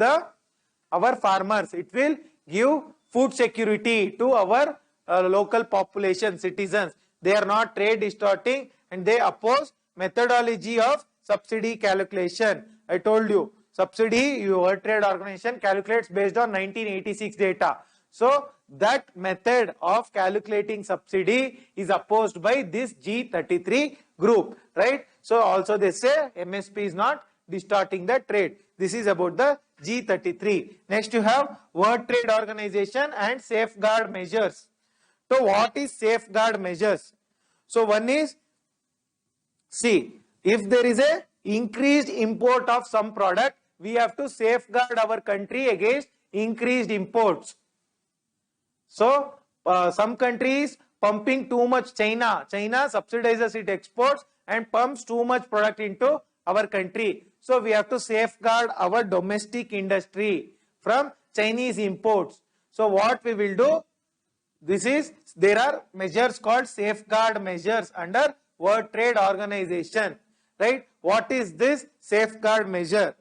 S1: our farmers. It will give food security to our local population, citizens. They are not trade distorting, and they oppose methodology of subsidy calculation. I told you, subsidy, World Trade Organization calculates based on 1986 data. So, that method of calculating subsidy is opposed by this G33 group, right? So, also they say MSP is not distorting the trade. This is about the G33. Next you have World Trade Organization and safeguard measures. So, what is safeguard measures? So, one is, see, if there is a increased import of some product, we have to safeguard our country against increased imports. So, some countries pumping too much, China subsidizes its exports and pumps too much product into our country. So, we have to safeguard our domestic industry from Chinese imports. So, what we will do, there are measures called safeguard measures under World Trade Organization, right? What is this safeguard measure?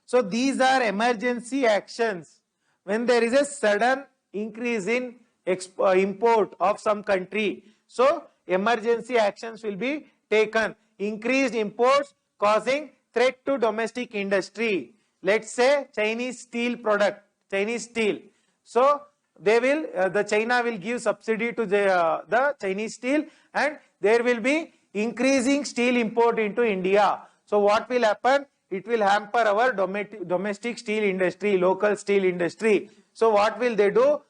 S1: So, these are emergency actions when there is a sudden increase in import of some country. So, emergency actions will be taken. Increased imports causing threat to domestic industry. Let's say Chinese steel product, Chinese steel. So, they will, China will give subsidy to the Chinese steel, and there will be increasing steel import into India. So, what will happen? It will hamper our domestic steel industry, local steel industry. So, what will they do?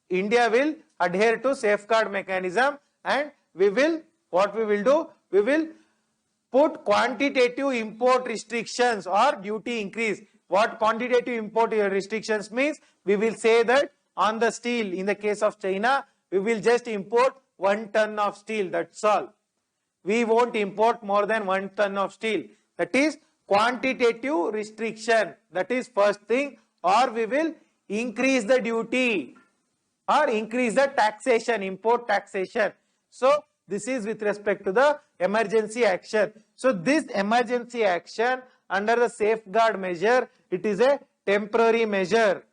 S1: India will adhere to safeguard mechanism, and what we will do? We will put quantitative import restrictions or duty increase. What quantitative import restrictions means? We will say that on the steel, in the case of China, we will just import 1 ton of steel, that's all. We won't import more than 1 ton of steel. That is quantitative restriction. That is first thing. Or we will increase the duty or increase the taxation, import taxation. So, this is with respect to the emergency action. So, this emergency action under the safeguard measure, it is a temporary measure.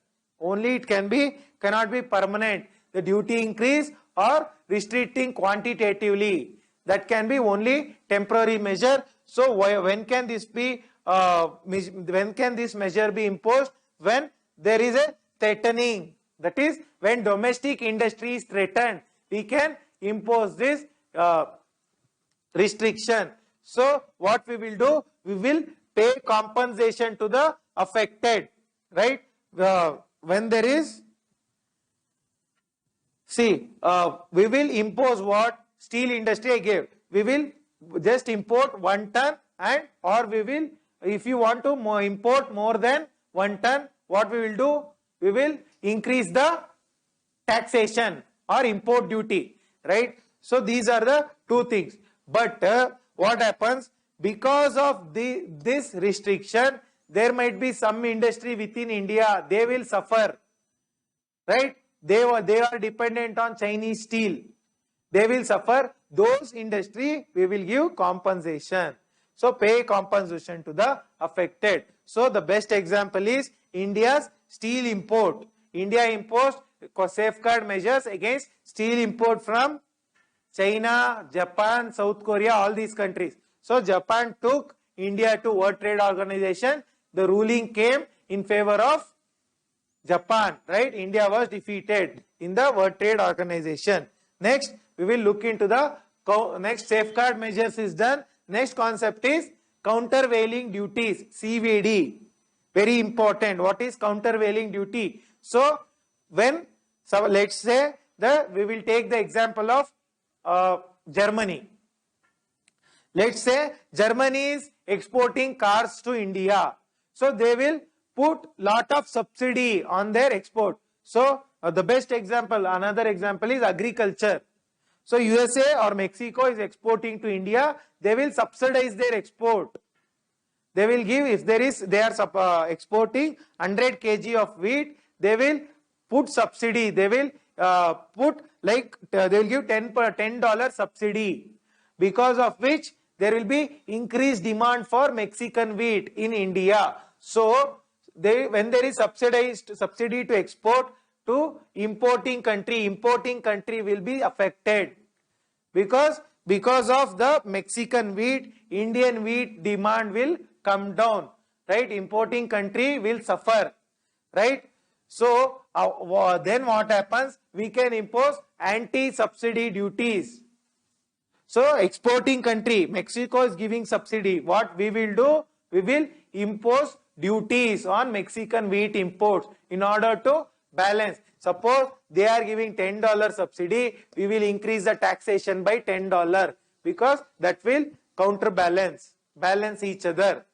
S1: Only it cannot be permanent. the duty increase or restricting quantitatively. That can be only temporary measure. So when can this be? When can this measure be imposed? When there is a threatening. That is, when domestic industry is threatened, we can impose this restriction. So what we will do? We will pay compensation to the affected, right? When there is, see, we will impose what? Steel industry I gave. We will just import 1 ton, and or we will, if you want to import more than 1 ton, what we will do? We will increase the taxation or import duty, right? So these are the two things. But what happens? Because of this restriction, there might be some industry within India, they will suffer, right? They are dependent on Chinese steel. They will suffer. Those industry, we will give compensation. So pay compensation to the affected. So the best example is India's steel import. India imposed safeguard measures against steel import from China, Japan, South Korea, all these countries. So Japan took India to World Trade Organization. The ruling came in favor of Japan, right? India was defeated in the World Trade Organization. Next, we will look into the next safeguard measures is done. Next concept is countervailing duties, CVD. Very important. What is countervailing duty? So when, so let's say we will take the example of Germany. Let's say Germany is exporting cars to India. So they will put lot of subsidy on their export. So the best example, another example is agriculture. So USA or Mexico is exporting to India. They will subsidize their export. They will give, if there is, they are exporting 100 kg of wheat, they will put subsidy. They will put like, they will give $10 subsidy, because of which there will be increased demand for Mexican wheat in India. So when there is subsidy to export to importing country will be affected, because of the Mexican wheat, Indian wheat demand will come down, right? Importing country will suffer, right? So then what happens? We can impose anti-subsidy duties. So exporting country, Mexico is giving subsidy. What we will do? We will impose duties on Mexican wheat imports in order to balance. Suppose they are giving $10 subsidy, we will increase the taxation by $10, because that will balance each other,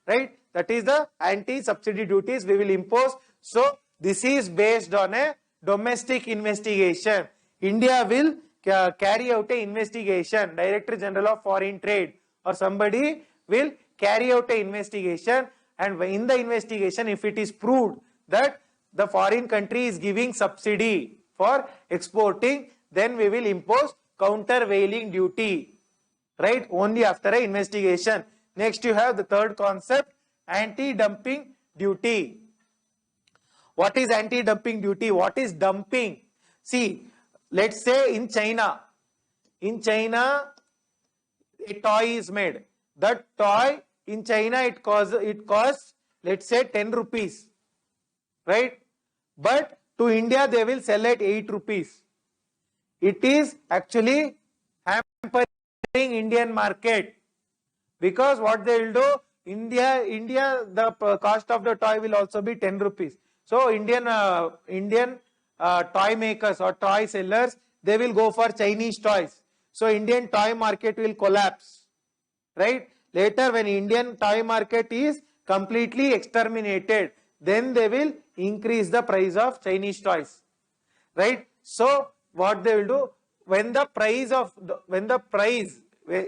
S1: right? That is the anti-subsidy duties we will impose. So this is based on a domestic investigation. India will carry out an investigation. Director General of Foreign Trade or somebody will carry out an investigation, and in the investigation, if it is proved that the foreign country is giving subsidy for exporting, then we will impose countervailing duty, right? Only after an investigation. Next, you have the third concept, anti-dumping duty. What is anti-dumping duty? What is dumping? See, let's say in China, a toy is made. That toy in China, it costs, let's say 10 rupees, right? But to India, they will sell at 8 rupees. It is actually hampering Indian market, because what they will do, India, the cost of the toy will also be 10 rupees. So Indian toy makers or toy sellers, they will go for Chinese toys. So Indian toy market will collapse, right? Later, when Indian toy market is completely exterminated, then they will increase the price of Chinese toys, right? So what they will do, when the price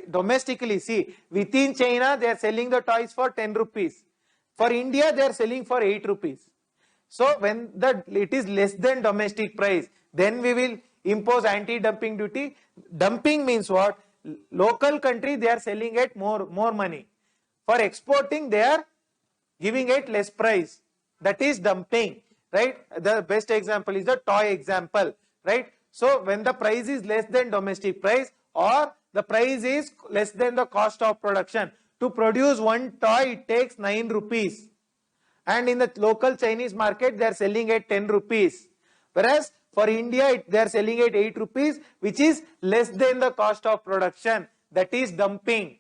S1: domestically, see, within China they are selling the toys for 10 rupees. For India, they are selling for 8 rupees. So when it is less than domestic price, then we will impose anti-dumping duty. Dumping means what? Local country, they are selling at more money. For exporting, they are giving it less price. That is dumping, right? The best example is the toy example, right? right? So when the price is less than domestic price or the price is less than the cost of production, to produce one toy it takes 9 rupees. And in the local Chinese market they are selling at 10 rupees. Whereas for India they are selling at 8 rupees, which is less than the cost of production. That is dumping.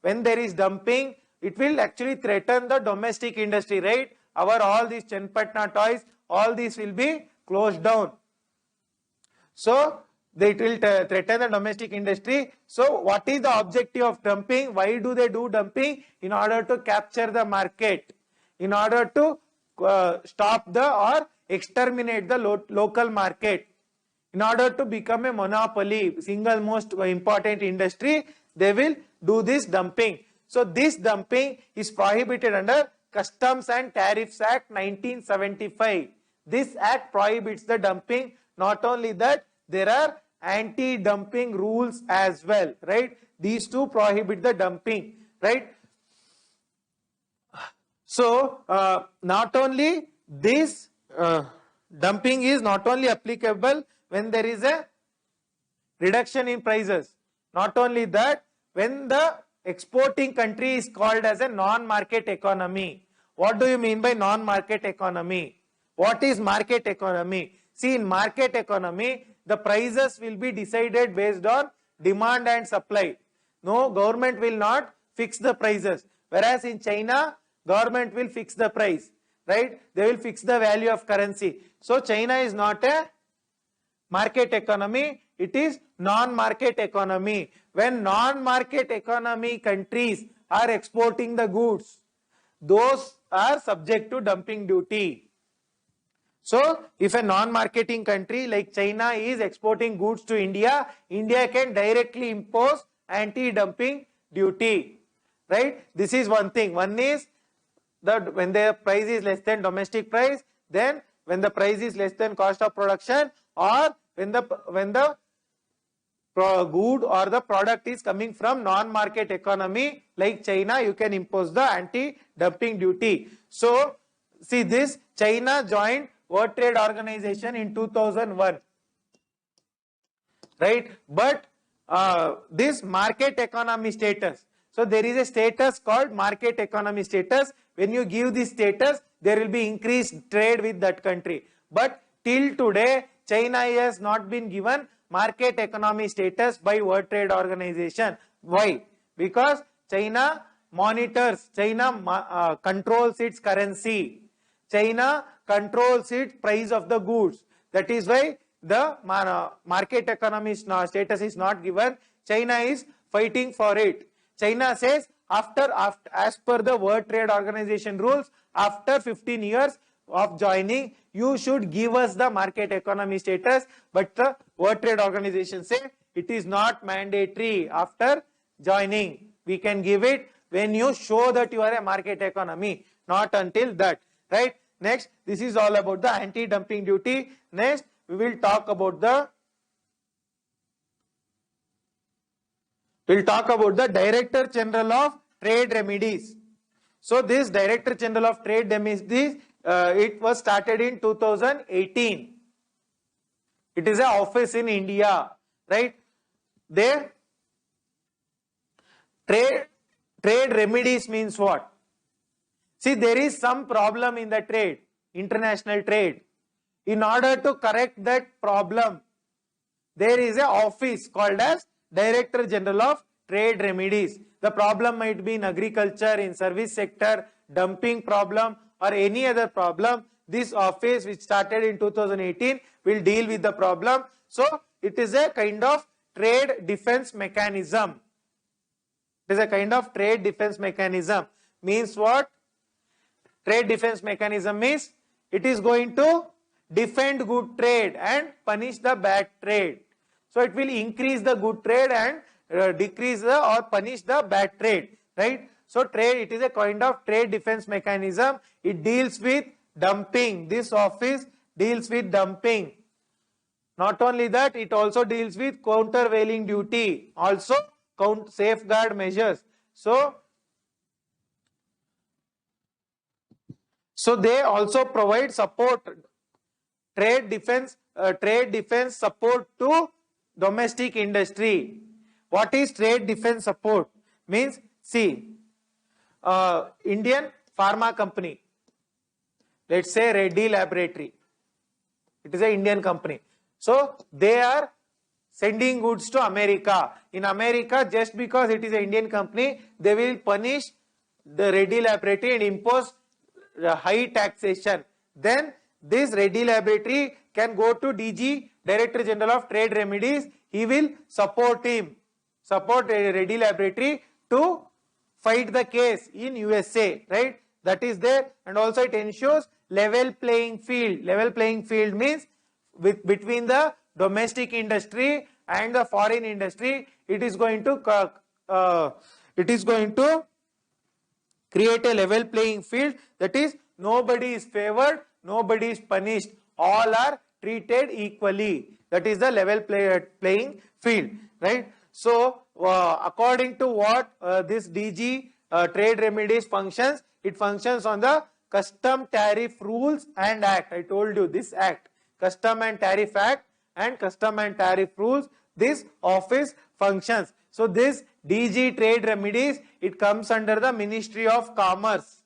S1: When there is dumping, it will actually threaten the domestic industry, right? All these Chenpatna toys, all these will be closed down. So it will threaten the domestic industry. So what is the objective of dumping? Why do they do dumping? In order to capture the market, in order to stop the or exterminate the local market, in order to become a monopoly, single most important industry, they will do this dumping. So this dumping is prohibited under Customs and Tariffs Act 1975. This act prohibits the dumping. Not only that, there are anti-dumping rules as well, right? These two prohibit the dumping, right? So not only this dumping is not only applicable when there is a reduction in prices. Not only that, when the exporting country is called as a non-market economy. What do you mean by non-market economy? What is market economy? See, in market economy, the prices will be decided based on demand and supply. No, government will not fix the prices. Whereas in China, government will fix the price, right? They will fix the value of currency. So China is not a market economy, it is non-market economy. When non-market economy countries are exporting the goods, those are subject to dumping duty. So if a non-marketing country like China is exporting goods to India, India can directly impose anti-dumping duty, right? This is one thing. One is that when the price is less than domestic price, then when the price is less than cost of production, or when the good or the product is coming from non-market economy like China, you can impose the anti-dumping duty. So see this, China joined World Trade Organization in 2001, right? But this market economy status, so there is a status called market economy status. When you give this status, there will be increased trade with that country. But till today, China has not been given market economy status by World Trade Organization. Why? Because China monitors, China controls its currency, China controls its price of the goods. That is why the market economy status is not given. China is fighting for it. China says as per the World Trade Organization rules, after 15 years of joining, you should give us the market economy status. But the World Trade Organization says it is not mandatory after joining. We can give it when you show that you are a market economy, not until that, right? Next, this is all about the anti-dumping duty. Next, we will talk about the Director General of Trade Remedies. So this Director General of Trade Remedies, it was started in 2018. It is an office in India, right? There, trade remedies means what? See, there is some problem in the trade, international trade. In order to correct that problem, there is an office called as Director General of Trade Remedies. The problem might be in agriculture, in service sector, dumping problem, or any other problem. This office, which started in 2018, will deal with the problem. So it is a kind of trade defense mechanism. It is a kind of trade defense mechanism. Means what? Trade defense mechanism means it is going to defend good trade and punish the bad trade. So it will increase the good trade and decrease or punish the bad trade, right? So trade, it is a kind of trade defense mechanism. It deals with dumping. This office deals with dumping. Not only that, it also deals with countervailing duty, also safeguard measures. So they also provide support, trade defense trade defense support to domestic industry. What is trade defense support? Means, see, Indian pharma company, let's say Reddy Laboratory, it is an Indian company. So they are sending goods to America. In America, just because it is an Indian company, they will punish the Reddy Laboratory and impose high taxation. Then this Reddy Laboratory can go to DG, Director General of Trade Remedies. He will support him, support Reddy Laboratory to fight the case in USA, right? That is there, and also it ensures level playing field. Level playing field means between the domestic industry and the foreign industry, it is going to create a level playing field. That is, nobody is favored, nobody is punished, all are treated equally. That is the level playing field, right? So according to what this DG Trade Remedies functions, it functions on the Custom Tariff Rules and Act. I told you this act, Custom and Tariff Act and Custom and Tariff Rules, this office functions. So this DG Trade Remedies, it comes under the Ministry of Commerce.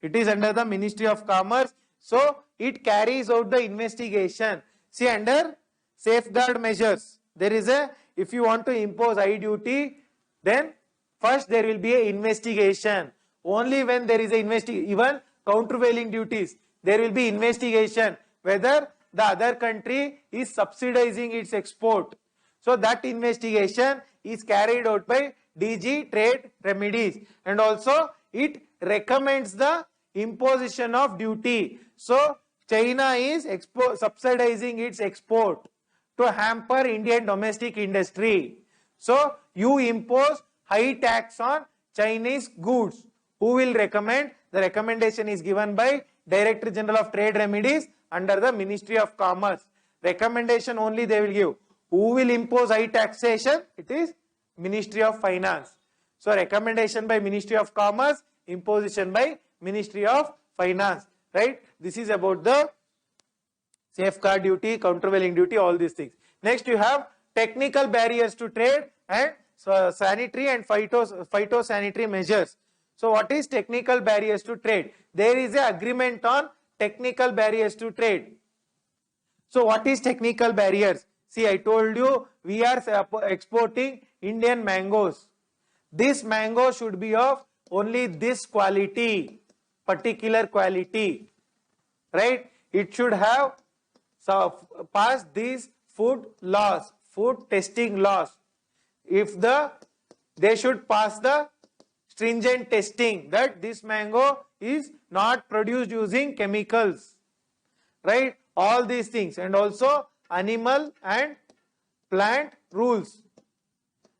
S1: It is under the Ministry of Commerce. So it carries out the investigation. See, under safeguard measures, there is a, if you want to impose high duty, then first there will be an investigation. Only when there is a investigation, even countervailing duties, there will be investigation whether the other country is subsidizing its export. So that investigation is carried out by DG Trade Remedies, and also it recommends the imposition of duty. So China is subsidizing its export to hamper Indian domestic industry. So you impose high tax on Chinese goods. Who will recommend? The recommendation is given by Director General of Trade Remedies under the Ministry of Commerce. Recommendation only they will give. Who will impose high taxation? It is Ministry of Finance. So recommendation by Ministry of Commerce, imposition by Ministry of Finance, right? This is about the safeguard duty, countervailing duty, all these things. Next you have technical barriers to trade and sanitary and phytosanitary measures. So what is technical barriers to trade? There is an agreement on technical barriers to trade. So what is technical barriers? See, I told you we are exporting Indian mangoes. This mango should be of only this quality, particular quality, right? It should have passed these food laws, food testing laws. If they should pass the stringent testing that this mango is not produced using chemicals, right? All these things, and also animal and plant rules,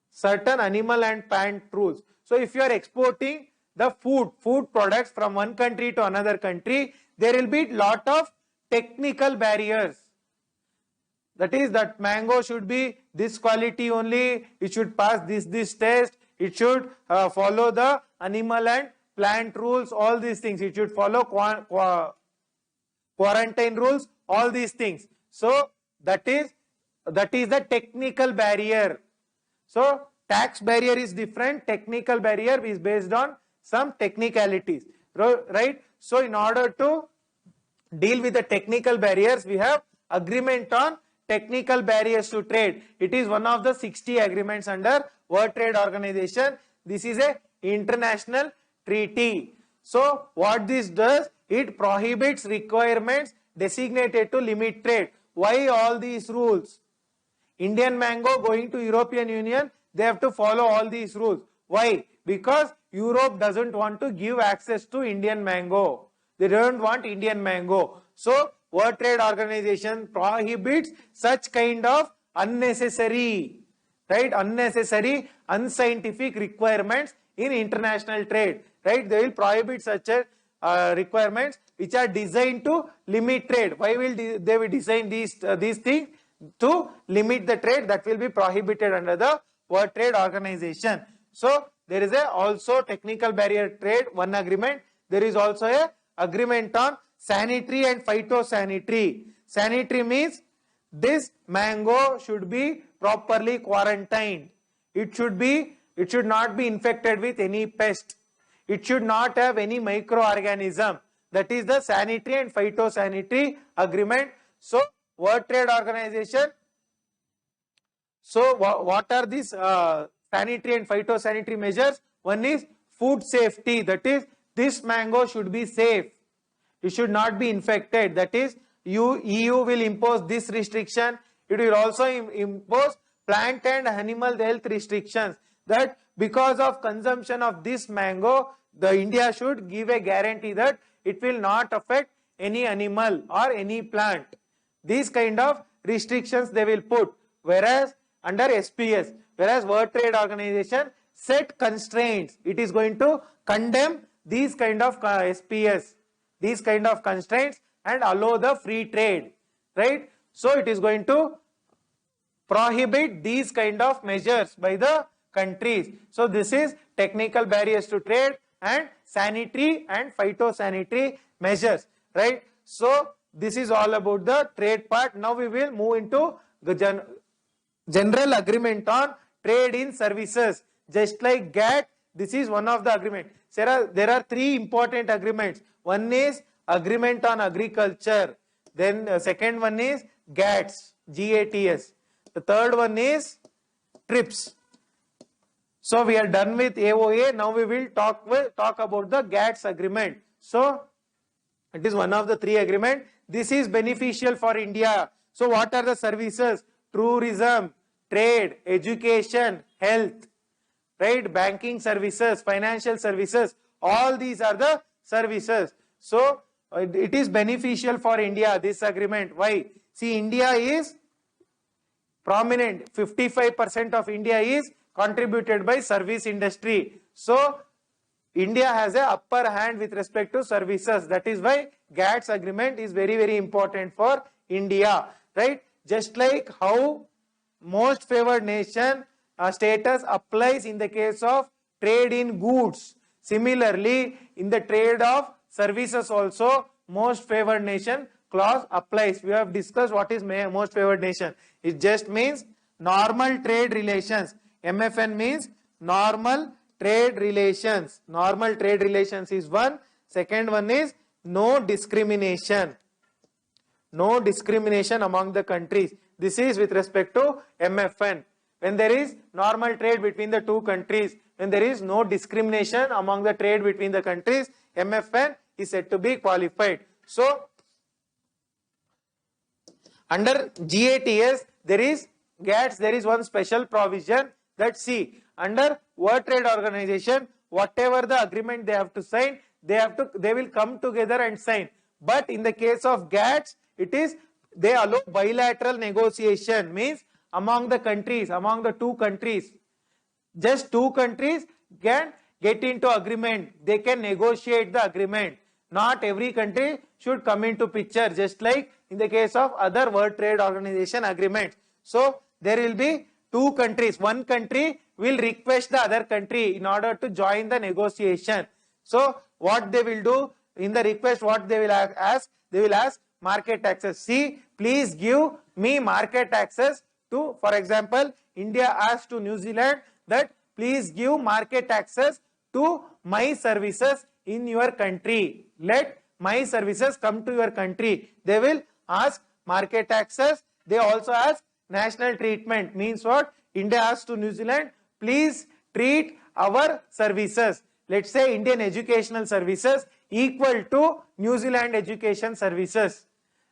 S1: certain animal and plant rules. So if you are exporting the food products from one country to another country, there will be lot of technical barriers. That is, that mango should be this quality only, it should pass this test, it should follow the animal and plant rules, all these things, it should follow quarantine rules, all these things. So that is the technical barrier. So tax barrier is different, technical barrier is based on some technicalities, right? So in order to deal with the technical barriers, we have agreement on technical barriers to trade. It is one of the 60 agreements under World Trade Organization. This is a international treaty. So what this does, it prohibits requirements designated to limit trade. Why all these rules? Indian mango going to European Union, they have to follow all these rules. Why? Because Europe doesn't want to give access to Indian mango. They don't want Indian mango. So World Trade Organization prohibits such kind of unnecessary, right? Unnecessary, unscientific requirements in international trade, right? They will prohibit such requirements which are designed to limit trade. Why will they will design these things? To limit the trade that will be prohibited under the World Trade Organization. So there is also technical barrier trade, one agreement. There is also a agreement on sanitary and phytosanitary. Sanitary means this mango should be properly quarantined. It should not be infected with any pest. It should not have any microorganism. That is the sanitary and phytosanitary agreement. So, World Trade Organization. So, what are these sanitary and phytosanitary measures? One is food safety. That is, this mango should be safe. It should not be infected. That is, EU will impose this restriction. It will also impose plant and animal health restrictions. That because of consumption of this mango, the India should give a guarantee that it will not affect any animal or any plant. These kind of restrictions they will put. Whereas under SPS, whereas World Trade Organization set constraints, it is going to condemn these kind of SPS, these kind of constraints, and allow the free trade, right? So it is going to prohibit these kind of measures by the countries. So this is technical barriers to trade and sanitary and phytosanitary measures, right? So this is all about the trade part. Now we will move into the general agreement on trade in services. Just like GATT, this is one of the agreement. There are three important agreements. One is agreement on agriculture. Then the second one is GATS, GATS. The third one is TRIPS. So we are done with AOA. Now we will talk about the GATS agreement. So it is one of the three agreements. This is beneficial for India. So what are the services? Tourism, trade, education, health, right? Banking services, financial services. All these are the services. So it is beneficial for India, this agreement. Why? See, India is prominent. 55% of India is contributed by service industry. So India has a upper hand with respect to services. That is why GATS agreement is very, very important for India, right? Just like how most favored nation status applies in the case of trade in goods. Similarly, in the trade of services also, most favored nation clause applies. We have discussed what is most favored nation. It just means normal trade relations. MFN means normal trade relations. Normal trade relations is one. Second one is no discrimination. No discrimination among the countries. This is with respect to MFN. When there is normal trade between the two countries, when there is no discrimination among the trade between the countries, MFN is said to be qualified. So, under GATS, there is GATS, there is one special provision that see, under World Trade Organization, whatever the agreement they have to sign, they will come together and sign. But in the case of GATS, it is they allow bilateral negotiation, means among the countries, among the two countries. Just two countries can get into agreement. They can negotiate the agreement. Not every country should come into picture, just like in the case of other World Trade Organization agreements. So there will be two countries. One country will request the other country in order to join the negotiation. So what they will do in the request, what they will ask? They will ask market access. See, please give me market access to, for example, India asks to New Zealand that please give market access to my services in your country. Let my services come to your country. They will ask market access. They also ask national treatment. Means what? India asks to New Zealand, please treat our services. Let's say Indian educational services equal to New Zealand education services,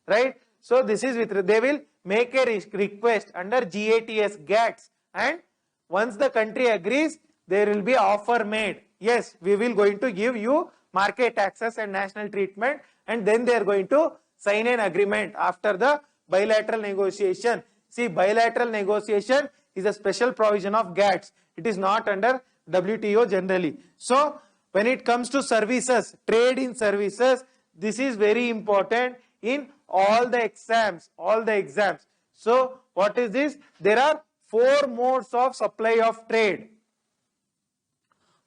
S1: right? So this is with, they will make a request under GATS, and once the country agrees, there will be offer made. Yes, we will going to give you market access and national treatment, and then they are going to sign an agreement after the bilateral negotiation. See, bilateral negotiation is a special provision of GATS. It is not under WTO generally. So when it comes to services, trade in services, this is very important in all the exams, So what is this? There are 4 modes of supply of trade.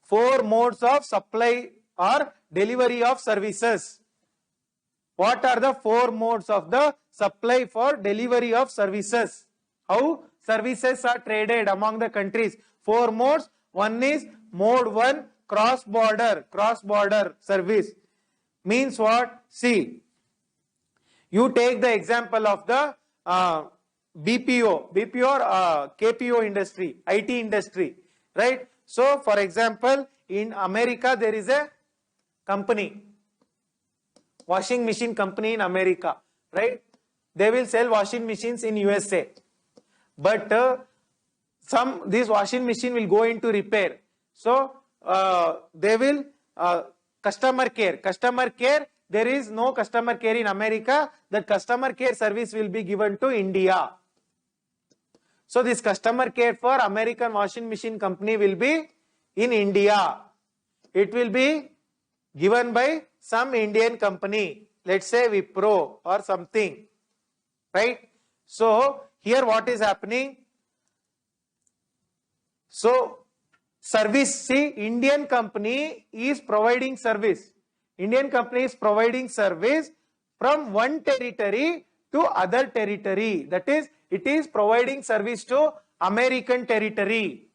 S1: 4 modes of supply or delivery of services. What are the 4 modes of the supply for delivery of services. How services are traded among the countries? 4 modes. One is mode 1, cross-border service. Means what? See, you take the example of the BPO or KPO industry, IT industry, right? So, for example, in America there is a company, washing machine company in America, right? They will sell washing machines in USA, but this washing machine will go into repair. So they will customer care. There is no customer care in America. That customer care service will be given to India. So this customer care for American washing machine company will be in India. It will be given by some Indian company, let's say Wipro or something, right? So here what is happening? So service, see, Indian company is providing service. Indian company is providing service from one territory to other territory. That is, it is providing service to American territory,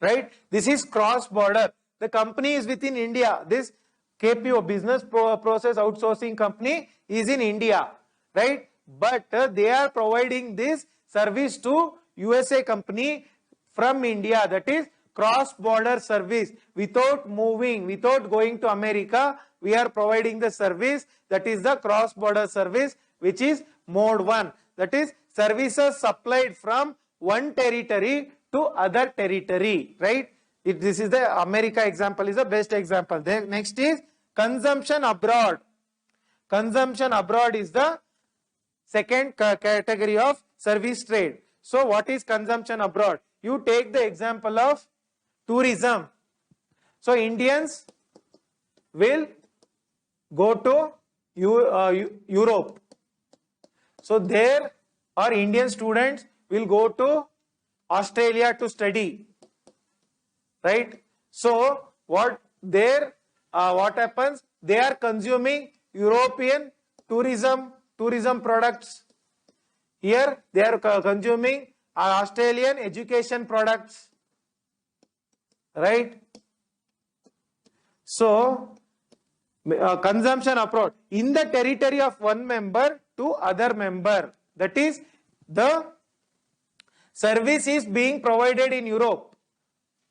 S1: right? This is cross-border. The company is within India. This KPO, business process outsourcing company, is in India, right? But they are providing this service to USA company from India. That is cross-border service. Without moving, without going to America, we are providing the service. That is the cross-border service, which is mode 1. That is services supplied from one territory to other territory, right? This is the America example, is the best example. Then next is consumption abroad. Consumption abroad is the second category of service trade. So what is consumption abroad? You take the example of tourism. So Indians will go to Europe. So there, or Indian students will go to Australia to study, right? So what happens? They are consuming European tourism products. Here they are consuming Australian education products, right? So consumption abroad in the territory of one member to other member. That is, the service is being provided in Europe,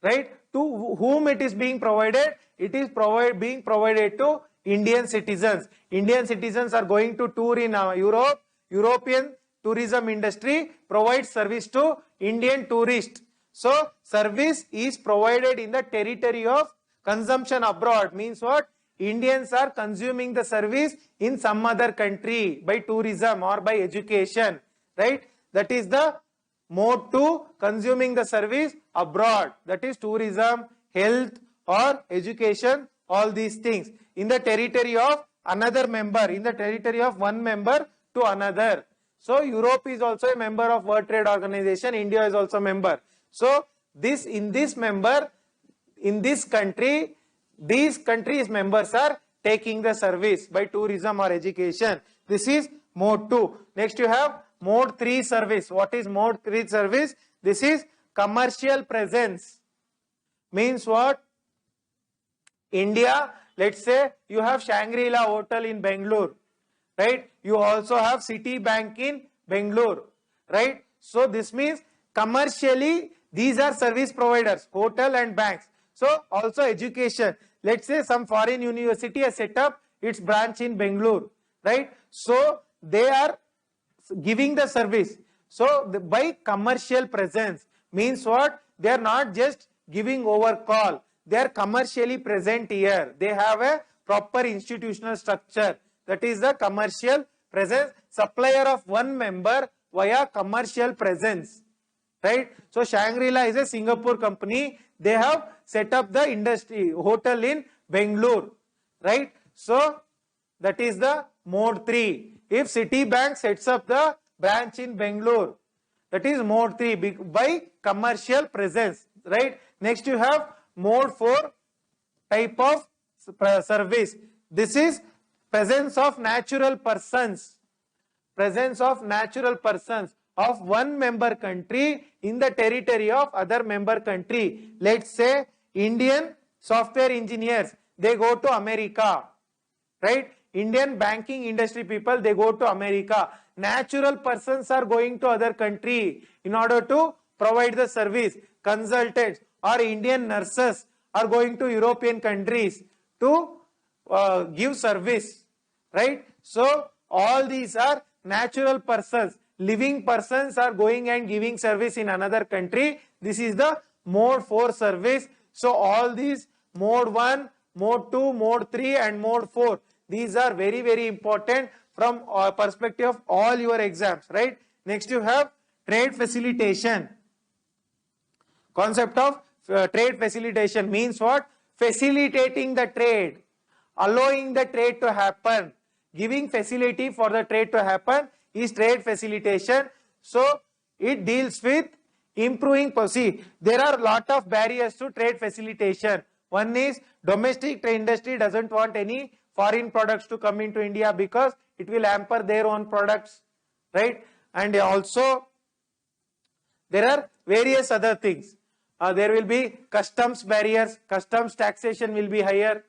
S1: right? To whom it is being provided? It is being provided to Indian citizens. Indian citizens are going to tour in Europe. European tourism industry provides service to Indian tourists. So service is provided in the territory of consumption abroad. Means what? Indians are consuming the service in some other country by tourism or by education, right? That is the mode 2, consuming the service abroad. That is tourism, health or education, all these things in the territory of another member, in the territory of one member to another. So Europe is also a member of World Trade Organization. India is also a member. So in this country, these countries members are taking the service by tourism or education. This is mode 2. Next you have mode 3 service. What is mode 3 service? This is commercial presence. Means what? India, let's say you have Shangri-La Hotel in Bangalore, right? You also have Citibank in Bangalore, right? So this means commercially these are service providers, hotel and banks. So also education. Let's say some foreign university has set up its branch in Bangalore, right? So they are giving the service. So by commercial presence means what? They are not just giving over call. They are commercially present here. They have a proper institutional structure. That is the commercial presence. Supplier of one member via commercial presence, right? So Shangri-La is a Singapore company. They have set up the industry hotel in Bangalore, right? So that is the mode 3. If Citibank sets up the branch in Bangalore, that is mode 3 by commercial presence, right? Next you have mode 4 type of service. This is presence of natural persons. presence of natural persons of one member country in the territory of other member country. Let's say Indian software engineers, they go to America, right? Indian banking industry people, they go to America. Natural persons are going to other country in order to provide the service. Consultants or Indian nurses are going to European countries to give service, right? So all these are natural persons. Living persons are going and giving service in another country. This is the mode 4 service. So all these mode 1, mode 2, mode 3 and mode 4, these are very, very important from perspective of all your exams, right? Next you have trade facilitation. Concept of trade facilitation means what? Facilitating the trade, allowing the trade to happen, giving facility for the trade to happen is trade facilitation. So it deals with improving. See, there are a lot of barriers to trade facilitation. One is domestic industry doesn't want any foreign products to come into India because it will hamper their own products, right? And also there are various other things. There will be customs barriers, customs taxation will be higher,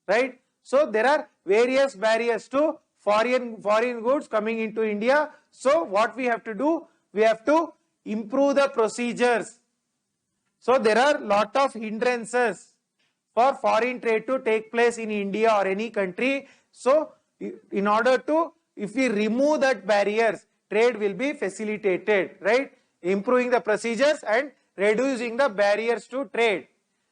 S1: right? So there are various barriers to foreign goods coming into India. So what we have to do, we have to improve the procedures. So there are lot of hindrances for foreign trade to take place in India or any country. So in order to, if we remove that barriers, trade will be facilitated, right? Improving the procedures and reducing the barriers to trade.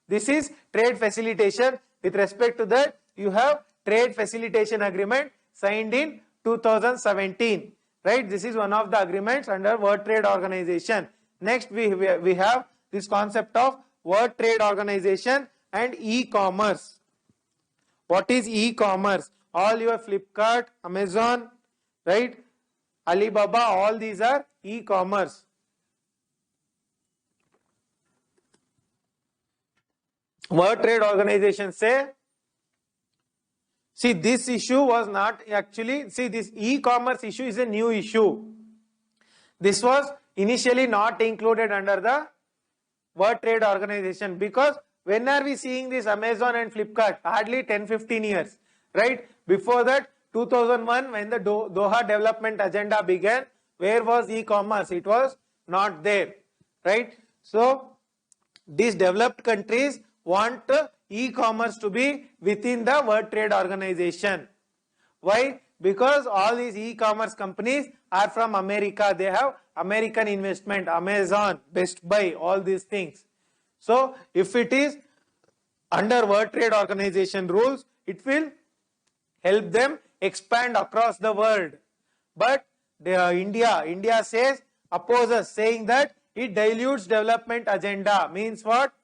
S1: This is trade facilitation. With respect to that, you have trade facilitation agreement signed in 2017, right? This is one of the agreements under World Trade Organization. Next we have this concept of World Trade Organization and e-commerce. What is e-commerce? All your Flipkart, Amazon, right? Alibaba, all these are e-commerce. World Trade Organization say, see, this issue was not actually, see, this e-commerce issue is a new issue. This was initially not included under the World Trade Organization because when are we seeing this Amazon and Flipkart? Hardly 10-15 years, right? Before that, 2001, when the Doha Development Agenda began, where was e-commerce? It was not there, right? So these developed countries want e-commerce to be within the World Trade Organization. Why? Because all these e-commerce companies are from America. They have American investment, Amazon, Best Buy, all these things. So if it is under World Trade Organization rules, it will help them expand across the world. But India says, opposes, saying that it dilutes development agenda. Means what?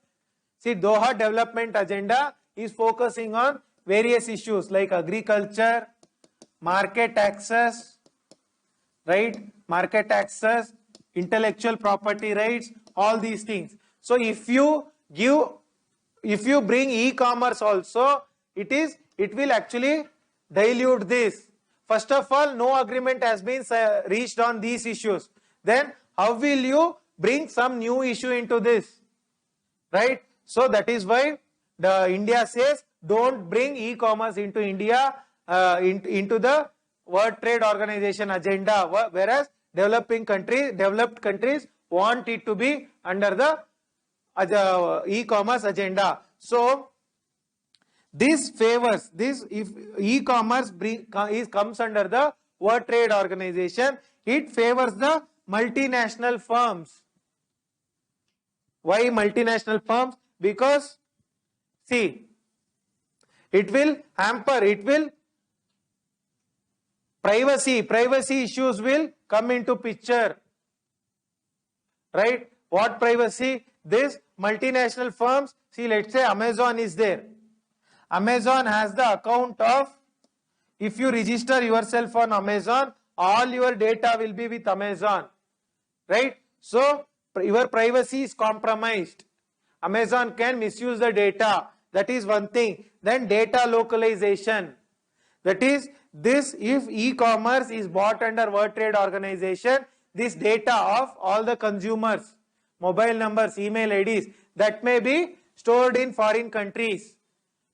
S1: See, Doha Development Agenda is focusing on various issues like agriculture, market access, right? Market access, intellectual property rights, all these things. So if you bring e-commerce also, it will actually dilute this. First of all, no agreement has been reached on these issues. Then how will you bring some new issue into this, right? So that is why the India says don't bring e-commerce into India, into the World Trade Organization agenda, whereas developed countries want it to be under the e-commerce agenda. So this favors this, if e-commerce comes under the World Trade Organization, it favors the multinational firms. Why multinational firms? Because see, it will hamper, privacy issues will come into picture, right? What privacy? This multinational firms, see, let's say Amazon is there. Amazon has the account of, if you register yourself on Amazon, all your data will be with Amazon, right? So your privacy is compromised. Amazon can misuse the data. That is one thing. Then data localization. That is, this, if e-commerce is bought under World Trade Organization, this data of all the consumers, mobile numbers, email IDs, that may be stored in foreign countries.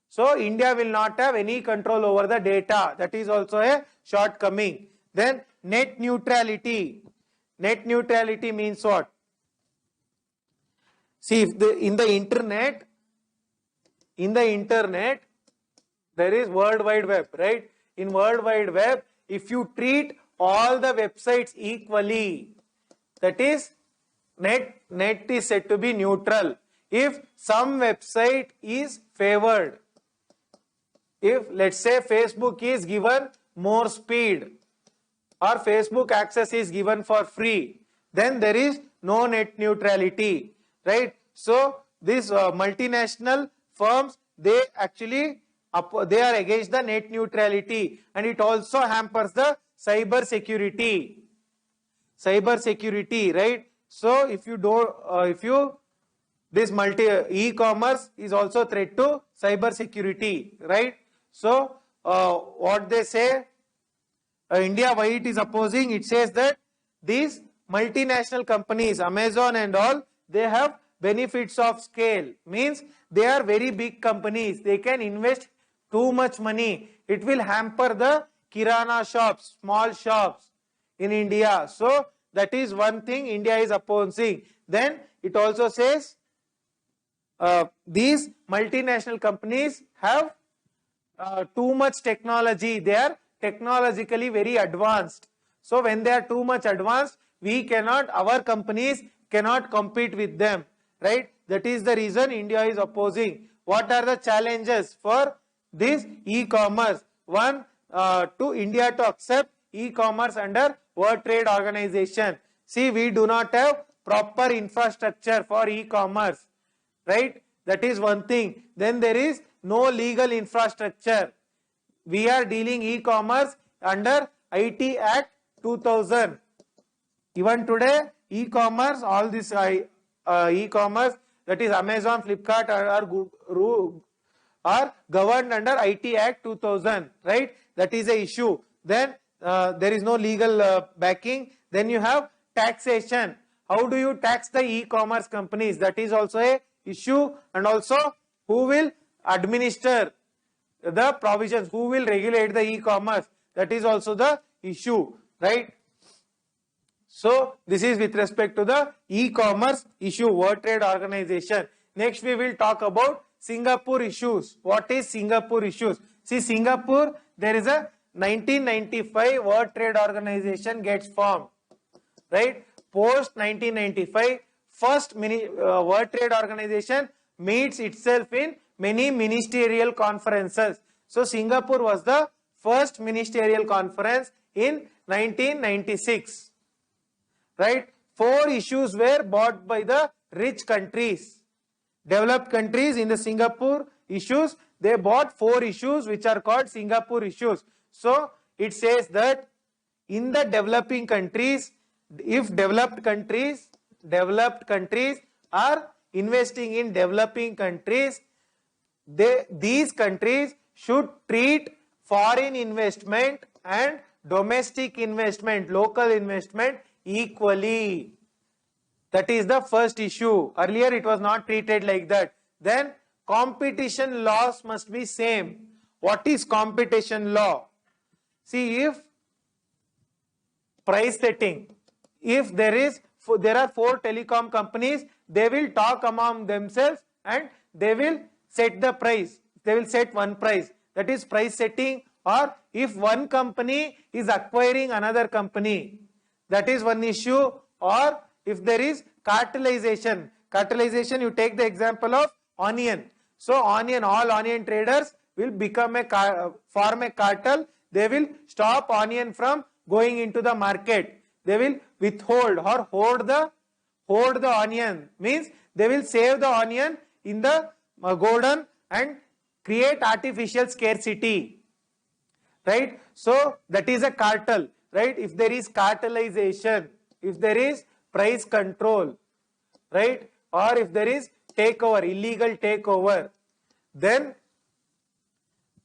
S1: So India will not have any control over the data. That is also a shortcoming. Then net neutrality. Net neutrality means what? See, if in the internet, there is World Wide Web, right? In World Wide Web, if you treat all the websites equally, that is, net is said to be neutral. If some website is favored, if let's say Facebook is given more speed or Facebook access is given for free, then there is no net neutrality, right? So these multinational firms, they actually they are against the net neutrality, and it also hampers the cyber security, right? So if you don't, this e-commerce is also threat to cyber security, right? So what they say, India, why it is opposing, it says that these multinational companies, Amazon and all, they have benefits of scale, means they are very big companies, they can invest too much money. It will hamper the kirana shops, small shops in India. So that is one thing India is opposing. Then it also says these multinational companies have too much technology. They are technologically very advanced. So when they are too much advanced, our companies cannot compete with them, right? That is the reason India is opposing. What are the challenges for this e-commerce? One, to India to accept e-commerce under World Trade Organization. See, we do not have proper infrastructure for e-commerce, right? That is one thing. Then there is no legal infrastructure. We are dealing e-commerce under IT Act 2000. Even today, e-commerce, all this e-commerce, that is Amazon, Flipkart are governed under IT Act 2000, right? That is a issue. Then there is no legal backing. Then you have taxation. How do you tax the e-commerce companies? That is also a issue. And also, who will administer the provisions, who will regulate the e-commerce? That is also the issue, right? So this is with respect to the e-commerce issue, World Trade Organization. Next we will talk about Singapore issues. What is Singapore issues? See, Singapore, there is a 1995 World Trade Organization gets formed, right? Post 1995, first World Trade Organization meets itself in many ministerial conferences. So Singapore was the first ministerial conference in 1996, right? 4 issues were bought by the rich countries. Developed countries in the Singapore issues, they bought 4 issues which are called Singapore issues. So it says that in the developing countries, if developed countries are investing in developing countries, these countries should treat foreign investment and domestic investment, local investment equally. That is the first issue. Earlier it was not treated like that. Then competition laws must be same. What is competition law? See, if price setting, if there are 4 telecom companies, they will talk among themselves and they will set the price. They will set one price. That is price setting. Or if one company is acquiring another company, that is one issue. Or if there is cartelization. Cartelization, you take the example of onion. So all onion traders will form a cartel. They will stop onion from going into the market. They will withhold or hoard the onion. Means they will save the onion in the godown and create artificial scarcity, right? So that is a cartel, right? If there is cartelization, if there is price control, right? Or if there is takeover, illegal takeover, then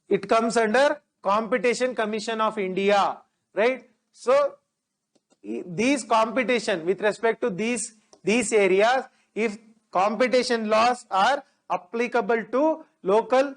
S1: it comes under Competition Commission of India, right? So these competition with respect to these areas, if competition laws are applicable to local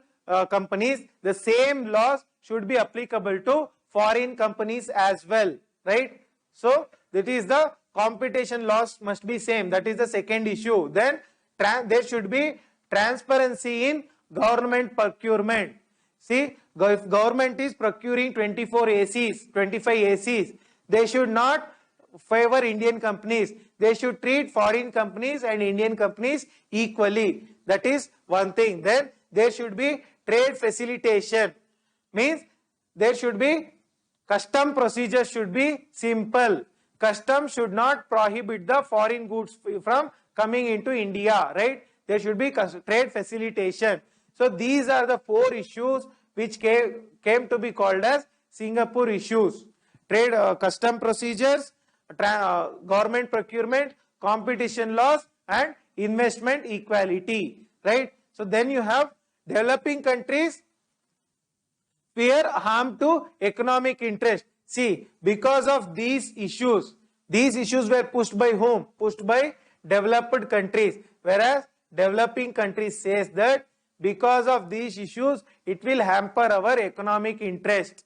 S1: companies, the same laws should be applicable to foreign companies as well, right? So that is the competition laws must be same. That is the second issue. Then there should be transparency in government procurement. See, if government is procuring 24 ACs, 25 ACs, they should not favor Indian companies. They should treat foreign companies and Indian companies equally. That is one thing. Then there should be trade facilitation. Means there should be custom procedures should be simple. Custom should not prohibit the foreign goods from coming into India, right? There should be trade facilitation. So these are the four issues which came to be called as Singapore issues. Trade, custom procedures, government procurement, competition laws, and investment equality, right? So then you have developing countries fear harm to economic interest. See, because of these issues were pushed by whom? Pushed by developed countries, whereas developing countries says that because of these issues, it will hamper our economic interest,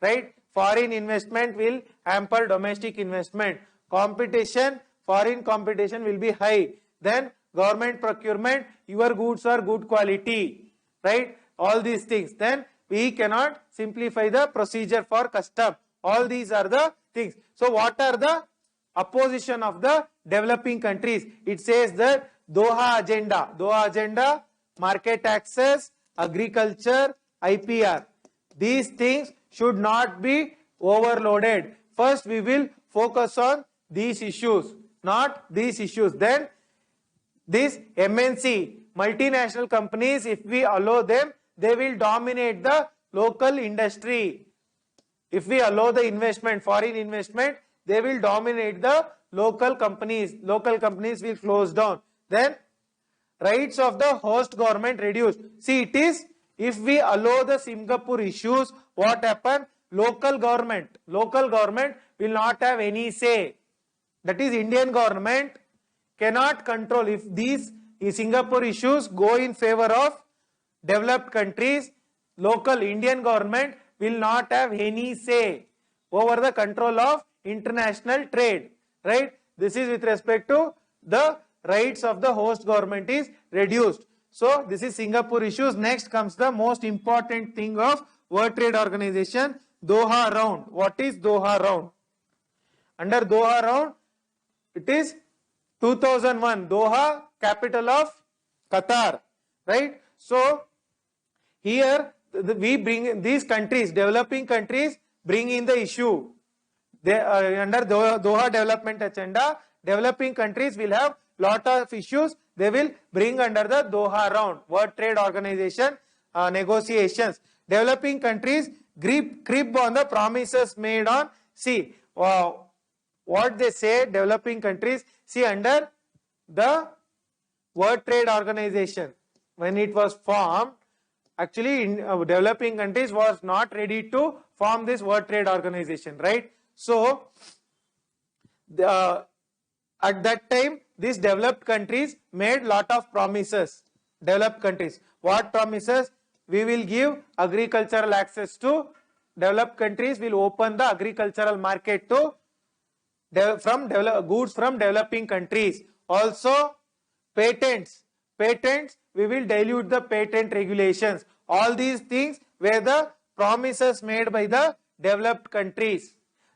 S1: right? Foreign investment will hamper domestic investment. Competition, foreign competition will be high. Then government procurement, your goods are good quality, right? All these things. Then we cannot simplify the procedure for custom. All these are the things. So what are the opposition of the developing countries? It says that Doha agenda, market access, agriculture, IPR. These things should not be overloaded. First we will focus on these issues, not these issues. Then this MNC, multinational companies, if we allow them, they will dominate the local industry. If we allow the investment, foreign investment, they will dominate the local companies. Local companies will close down. Then rights of the host government reduced. See, it is, if we allow the Singapore issues, what happen? Local government will not have any say. That is, Indian government cannot control. If these Singapore issues go in favor of developed countries, local Indian government will not have any say over the control of international trade, right? This is with respect to the rights of the host government is reduced. So this is Singapore issues. Next comes the most important thing of World Trade Organization, Doha round. What is Doha round? Under Doha round, it is 2001, Doha, capital of Qatar, right? So here we bring these countries, developing countries, bring in the issue. They under Doha development agenda, developing countries will have lot of issues. They will bring under the Doha round, World Trade Organization negotiations. Developing countries crib on the promises made on. See, what they say, developing countries, see, under the World Trade Organization, when it was formed, actually developing countries was not ready to form this World Trade Organization, right? So at that time, these developed countries made lot of promises. Developed countries, what promises? We will give agricultural access to developed countries, will open the agricultural market to goods from developing countries. Also patents, we will dilute the patent regulations. All these things were the promises made by the developed countries,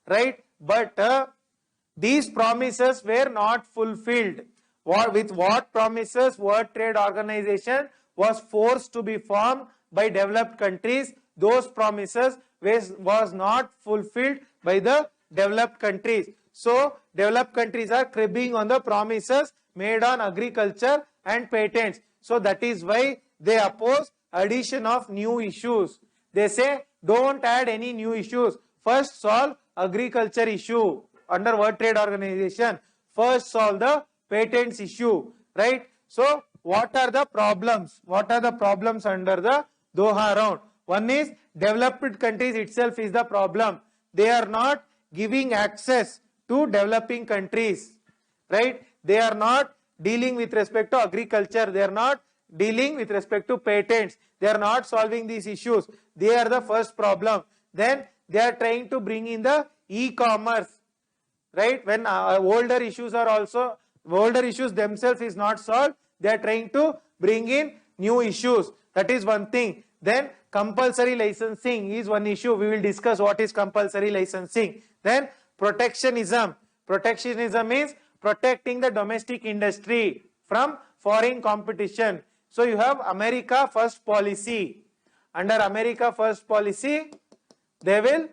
S1: right? But these promises were not fulfilled. With what promises World Trade Organization was forced to be formed by developed countries? Those promises was not fulfilled by the developed countries. So developed countries are cribbing on the promises made on agriculture and patents. So that is why they oppose addition of new issues. They say don't add any new issues. First solve agriculture issue under World Trade Organization. First solve the patents issue, right? So what are the problems? What are the problems under the Doha round? One is developed countries itself is the problem. They are not giving access to developing countries, right? They are not dealing with respect to agriculture. They are not dealing with respect to patents. They are not solving these issues. They are the first problem. Then they are trying to bring in the e-commerce, right? When older issues themselves is not solved, they are trying to bring in new issues. That is one thing. Then compulsory licensing is one issue. We will discuss what is compulsory licensing. Then protectionism. Protectionism means protecting the domestic industry from foreign competition. So you have America First policy. Under America First policy, they will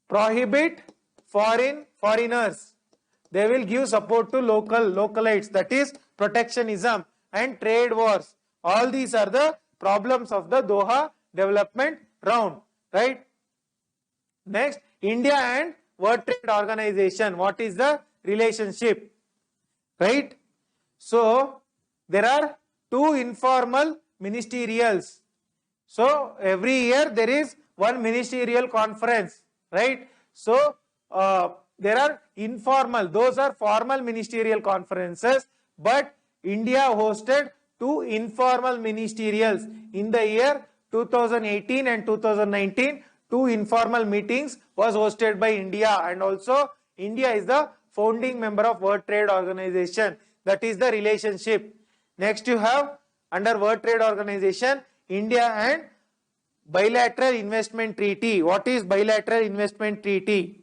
S1: prohibit foreigners. They will give support to localites. That is protectionism and trade wars. All these are the problems of the Doha development round, right? Next, India and World Trade Organization. What is the relationship, right? So there are two informal ministerials. So every year there is one ministerial conference, right? So there are informal, those are formal ministerial conferences, but India hosted two informal ministerials in the year 2018 and 2019. Two informal meetings was hosted by India, and also India is the founding member of World Trade Organization. That is the relationship. Next you have under World Trade Organization, India and bilateral investment treaty. What is bilateral investment treaty?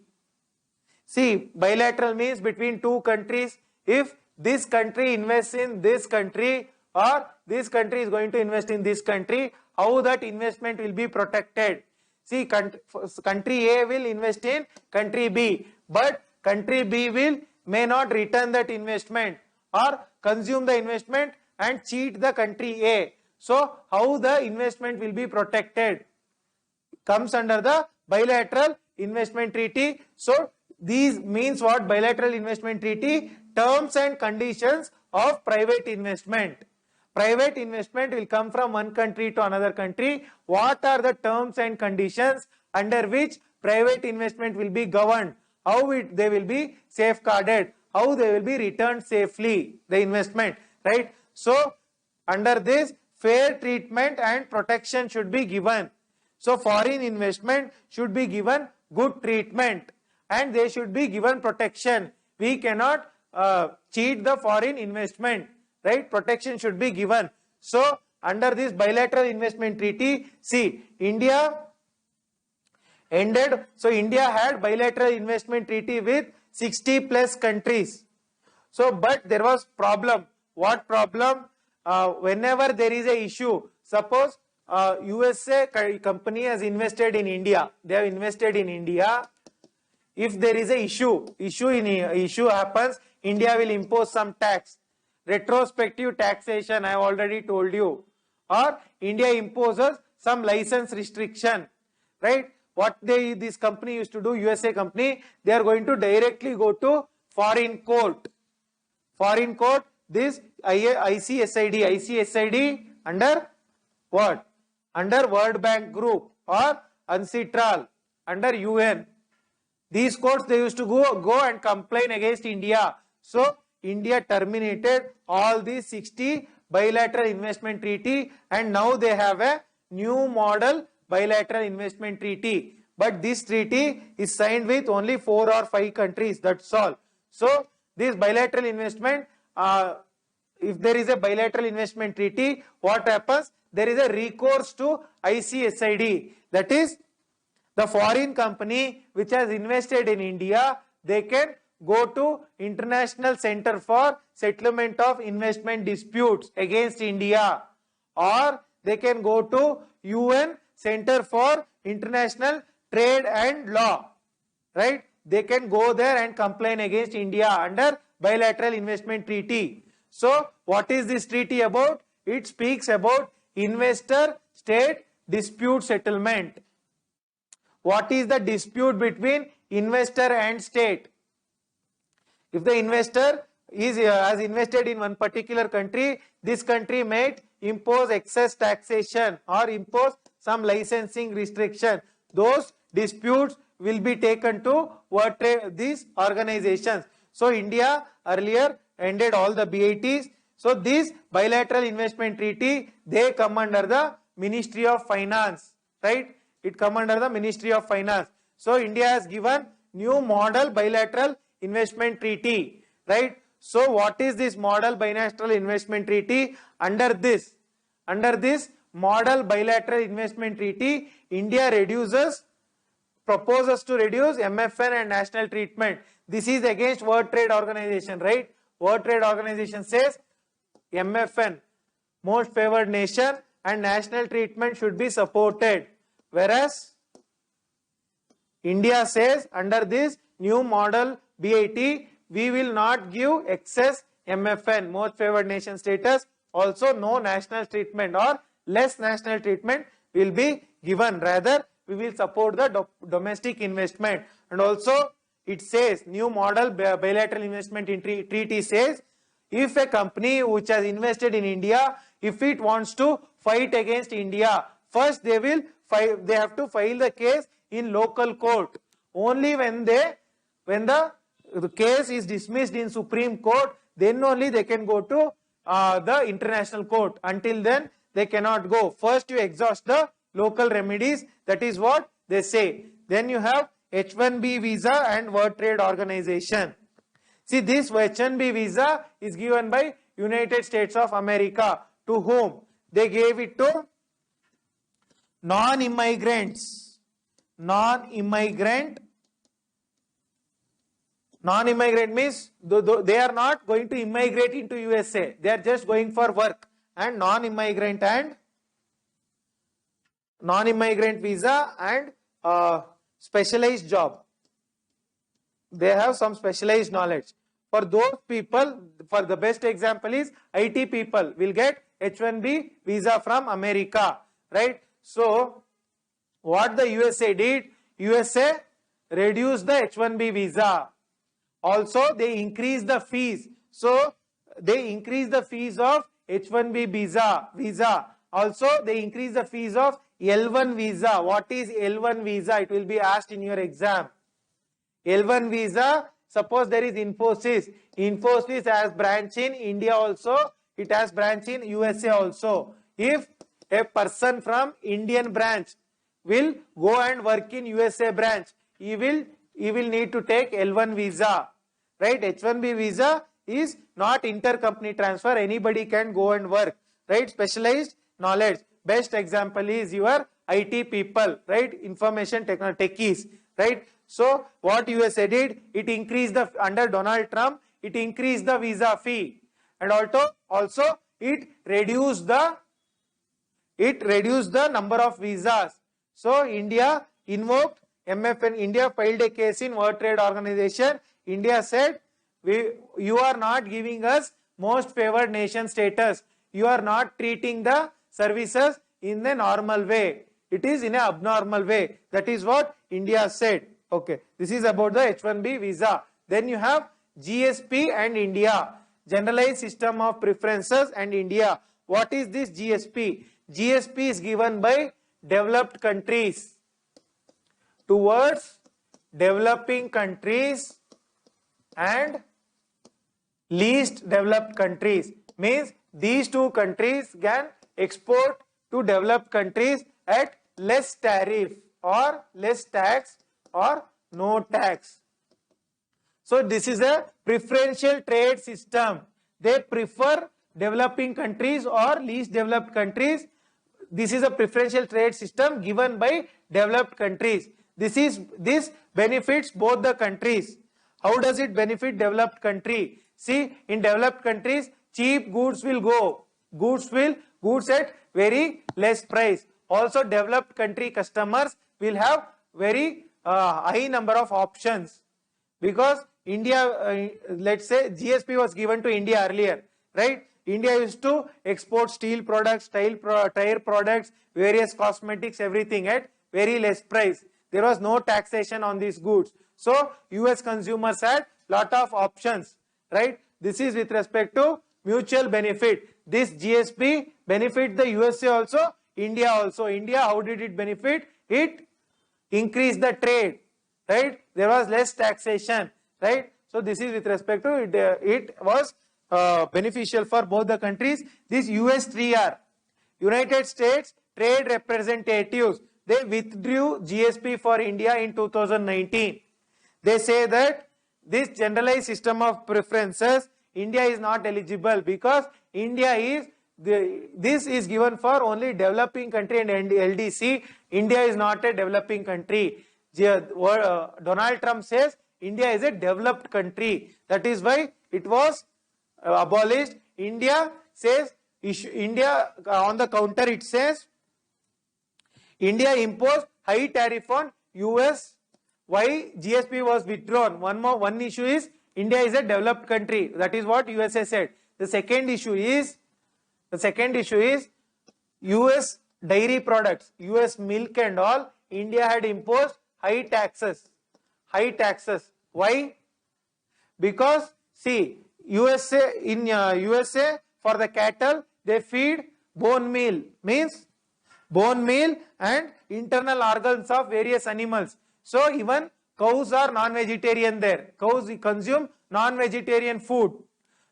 S1: See, bilateral means between two countries. If this country invests in this country or this country is going to invest in this country, how that investment will be protected? See, country A will invest in country B, but country B may not return that investment or consume the investment and cheat the country A. So how the investment will be protected? Comes under the bilateral investment treaty. So these means what? Bilateral investment treaty, terms and conditions of private investment. Private investment will come from one country to another country. What are the terms and conditions under which private investment will be governed? How they will be safeguarded? How they will be returned safely, the investment, right? So under this, fair treatment and protection should be given. So foreign investment should be given good treatment and they should be given protection. We cannot cheat the foreign investment, right? Protection should be given. So under this bilateral investment treaty, see, India ended. So India had bilateral investment treaty with 60 plus countries. So but there was problem. What problem? Whenever there is a issue, suppose USA company has invested in India, they have invested in India. If there is a issue happens, India will impose some tax, retrospective taxation, I have already told you, or India imposes some license restriction, right? What this company used to do, USA company, they are going to directly go to foreign court. Foreign court, this ICSID under what? Under World Bank Group or UNCITRAL, under UN. These courts, they used to go and complain against India. So India terminated all these 60 bilateral investment treaty and now they have a new model bilateral investment treaty. But this treaty is signed with only 4 or 5 countries, that's all. So this bilateral investment, if there is a bilateral investment treaty, what happens? There is a recourse to ICSID. That is, the foreign company which has invested in India, they can go to International Center for Settlement of Investment Disputes against India, or they can go to UN Center for International Trade and Law, right? They can go there and complain against India under bilateral investment treaty. So what is this treaty about? It speaks about investor-state dispute settlement. What is the dispute between investor and state? If the investor has invested in one particular country, this country may impose excess taxation or impose some licensing restriction. Those disputes will be taken to World Trade, these organizations. So India earlier ended all the BITs. So this bilateral investment treaty, they come under the Ministry of Finance, right? It come under the Ministry of Finance. So India has given new model bilateral investment treaty, right? So what is this model bilateral investment treaty? Under this model bilateral investment treaty, India proposes to reduce MFN and national treatment. This is against World Trade Organization, right? World Trade Organization says MFN, most favored nation, and national treatment should be supported. Whereas India says under this new model BIT, we will not give excess MFN, most favored nation status. Also no national treatment or less national treatment will be given. Rather, we will support the domestic investment. And also it says new model bilateral investment treaty says if a company which has invested in India, if it wants to fight against India, first they have to file the case in local court. Only when the case is dismissed in Supreme Court, then only they can go to the international court. Until then, they cannot go. First, you exhaust the local remedies. That is what they say. Then you have H1B visa and World Trade Organization. See, this H1B visa is given by United States of America. To whom? They gave it to non-immigrants. Non-immigrant means they are not going to immigrate into USA. They are just going for work. And non-immigrant visa and specialized job. They have some specialized knowledge. For those people, for the best example is IT people will get H1B visa from America, right? So what the USA did, USA reduced the H1B visa. Also they increased the fees. So they increased the fees of H1B visa. Also they increased the fees of L1 visa. What is L1 visa? It will be asked in your exam. L1 visa, suppose there is Infosys. Infosys has branch in India also. It has branch in USA also. If a person from Indian branch will go and work in USA branch, he will need to take L1 visa, right? H1B visa is not intercompany transfer. Anybody can go and work, right? Specialized knowledge. Best example is your IT people, right? Information technology techies, right? So what USA did, it increased the, under Donald Trump, it increased the visa fee, and also it reduced the number of visas. So India invoked MFN. India filed a case in World Trade Organization. India said, you are not giving us most favored nation status. You are not treating the services in a normal way. It is in an abnormal way. That is what India said. Okay, this is about the H1B visa. Then you have GSP and India, Generalized System of Preferences and India. What is this GSP? GSP is given by developed countries towards developing countries and least developed countries. Means these two countries can export to developed countries at less tariff or less tax or no tax. So this is a preferential trade system. They prefer developing countries or least developed countries. This is a preferential trade system given by developed countries. This benefits both the countries. How does it benefit developed country? See, in developed countries, cheap goods will go. Goods at very less price. Also, developed country customers will have very high number of options, because India, let's say GSP was given to India earlier, right? India used to export steel products, tire products, various cosmetics, everything at very less price. There was no taxation on these goods. So US consumers had lot of options, right? This is with respect to mutual benefit. This GSP benefit the USA also, India also. India, how did it benefit? It increased the trade, right? There was less taxation, right? So this is with respect to it. It was beneficial for both the countries. This US3R, United States Trade Representatives, they withdrew GSP for India in 2019. They say that this generalized system of preferences, India is not eligible because India is this is given for only developing country and LDC. India is not a developing country. Donald Trump says India is a developed country. That is why it was abolished. India says, India on the counter it says, India imposed high tariff on US. Why GSP was withdrawn? One issue is India is a developed country. That is what USA said. The second issue is US dairy products, US milk and all. India had imposed high taxes. Why? Because see, USA for the cattle they feed bone meal, means bone meal and internal organs of various animals. So even cows are non-vegetarian there. Cows consume non-vegetarian food.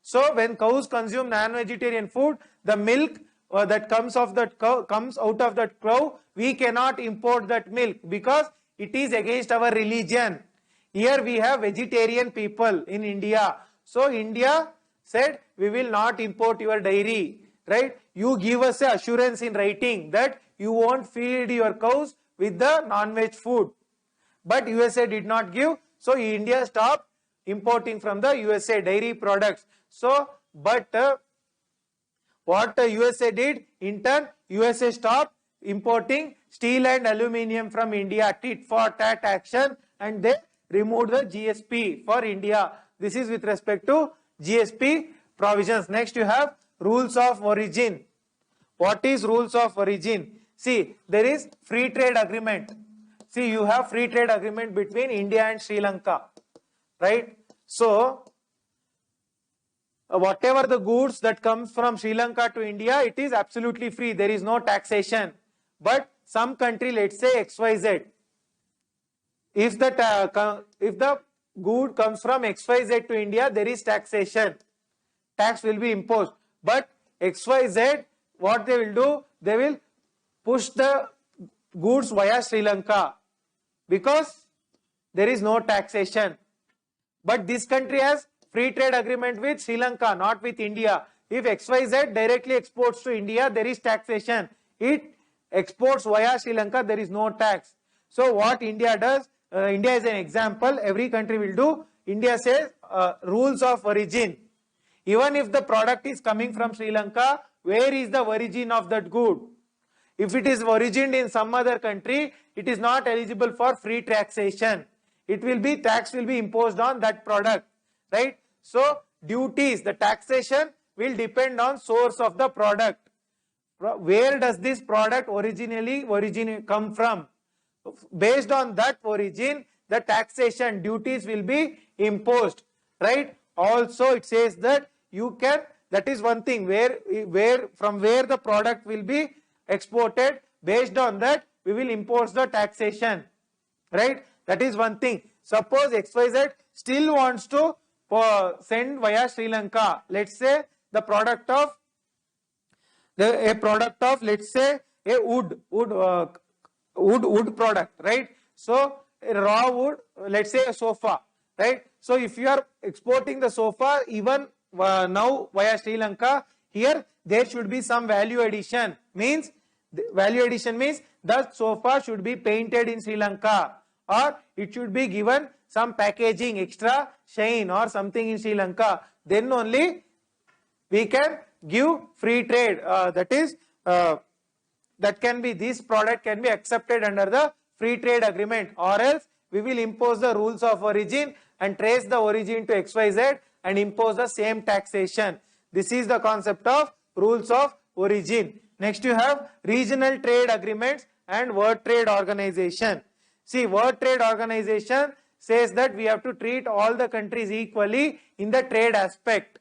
S1: So when cows consume non-vegetarian food, the milk that comes out of that cow, we cannot import that milk because it is against our religion. Here we have vegetarian people in India. So India said, we will not import your dairy, right? You give us a assurance in writing that you won't feed your cows with the non-veg food. But USA did not give. So India stopped importing from the USA dairy products. So, but what USA did, in turn, USA stopped importing steel and aluminium from India, tit for tat action, and they removed the GSP for India. This is with respect to GSP provisions. Next you have rules of origin. What is rules of origin? See, there is free trade agreement. See, you have free trade agreement between India and Sri Lanka, right? So, whatever the goods that comes from Sri Lanka to India, it is absolutely free. There is no taxation. But some country, let's say XYZ, if the good comes from XYZ to India, there is taxation. Tax will be imposed. But XYZ, what they will do, they will push the goods via Sri Lanka because there is no taxation. But this country has free trade agreement with Sri Lanka, not with India. If XYZ directly exports to India, there is taxation. It exports via Sri Lanka, there is no tax. So what India does, India is an example, every country will do. India says rules of origin. Even if the product is coming from Sri Lanka, where is the origin of that good? If it is origined in some other country, it is not eligible for free taxation. It will be, tax will be imposed on that product, right? So duties, the taxation will depend on source of the product. Where does this product originally come from? Based on that origin, the taxation duties will be imposed, right? Also, it says that you can, that is one thing, from where the product will be exported, based on that we will impose the taxation, right? That is one thing. Suppose XYZ still wants to send via Sri Lanka, let's say the product of let's say a wood product, right? So a raw wood, let's say a sofa, right? So if you are exporting the sofa even now via Sri Lanka, here there should be some value addition. Means the sofa should be painted in Sri Lanka, or it should be given some packaging, extra shine or something in Sri Lanka. Then only we can give free trade. That can be, this product can be accepted under the free trade agreement, or else we will impose the rules of origin and trace the origin to XYZ and impose the same taxation. This is the concept of rules of origin. Next you have regional trade agreements and World Trade Organization. See, World Trade Organization says that we have to treat all the countries equally in the trade aspect.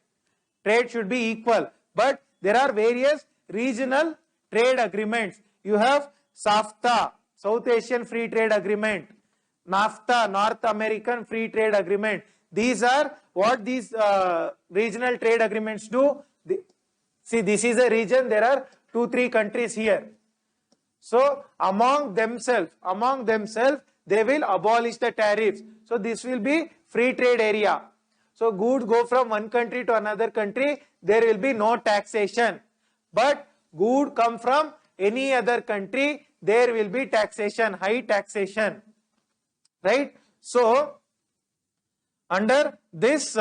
S1: Trade should be equal, but there are various regional trade agreements. you have SAFTA, South Asian Free Trade Agreement, NAFTA, North American Free Trade Agreement. These are what these regional trade agreements do. See, this is a region, there are 2-3 countries here. So among themselves, they will abolish the tariffs. So this will be free trade area. So goods go from one country to another country, there will be no taxation. But good come from any other country, there will be taxation, high taxation. Right? So under this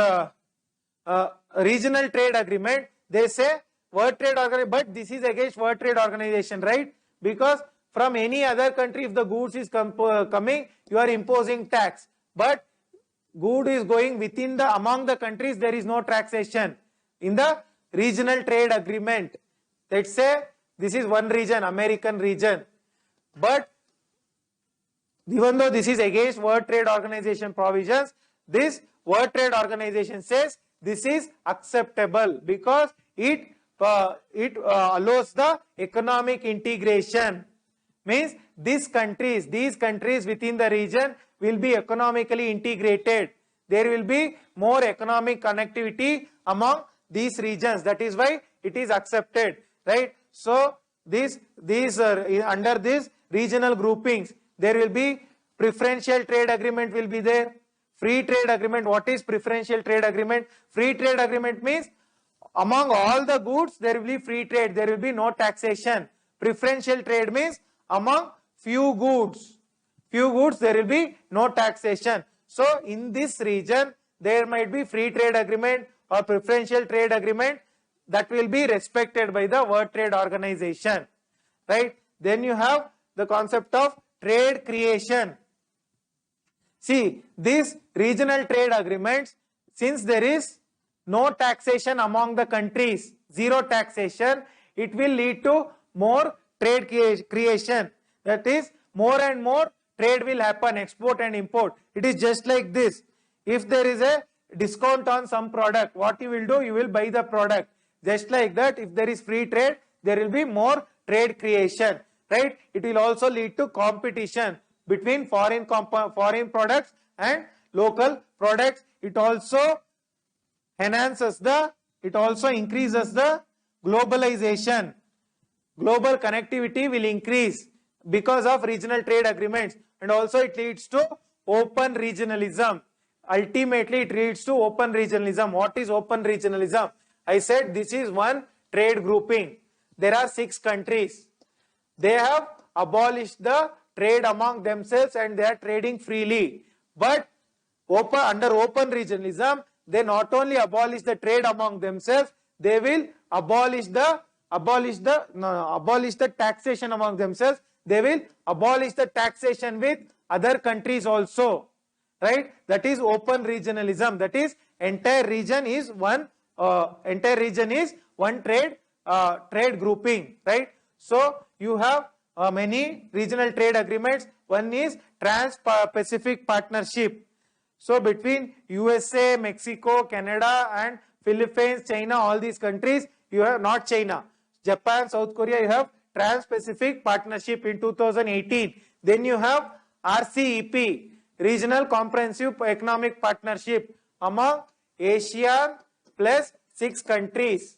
S1: regional trade agreement, they say World Trade Organization, but this is against World Trade Organization, right? Because from any other country, if the goods is coming, you are imposing tax. But good is going within the, among the countries, there is no taxation. In the regional trade agreement, let's say this is one region, American region. But even though this is against World Trade Organization provisions, this World Trade Organization says this is acceptable because it allows the economic integration. Means these countries within the region will be economically integrated. There will be more economic connectivity among these regions. That is why it is accepted, right? So these under these regional groupings, there will be preferential trade agreement will be there. Free trade agreement. What is preferential trade agreement? Free trade agreement means among all the goods there will be free trade, there will be no taxation. Preferential trade means among few goods there will be no taxation. So in this region there might be free trade agreement or preferential trade agreement that will be respected by the World Trade Organization, right? Then you have the concept of trade creation. See, these regional trade agreements, since there is no taxation among the countries, zero taxation, it will lead to more trade creation. That is, more and more trade will happen, export and import. It is just like this. If there is a discount on some product, what you will do? You will buy the product. Just like that, if there is free trade, there will be more trade creation, right? It will also lead to competition between foreign products and local products. It also increases the globalization. Global connectivity will increase because of regional trade agreements, and also it leads to open regionalism. Ultimately, it leads to open regionalism. What is open regionalism? I said this is one trade grouping. There are 6 countries. They have abolished the trade among themselves and they are trading freely. But under open regionalism, they not only abolish the trade among themselves, they will abolish the taxation among themselves. They will abolish the taxation with other countries also, right? That is open regionalism. That is, entire region is one trade grouping, right? So you have many regional trade agreements. One is Trans-Pacific Partnership. So between USA, Mexico, Canada and Philippines, China, all these countries, you have not China, Japan, South Korea, you have Trans-Pacific Partnership in 2018. Then you have RCEP, Regional Comprehensive Economic Partnership among Asia plus 6 countries.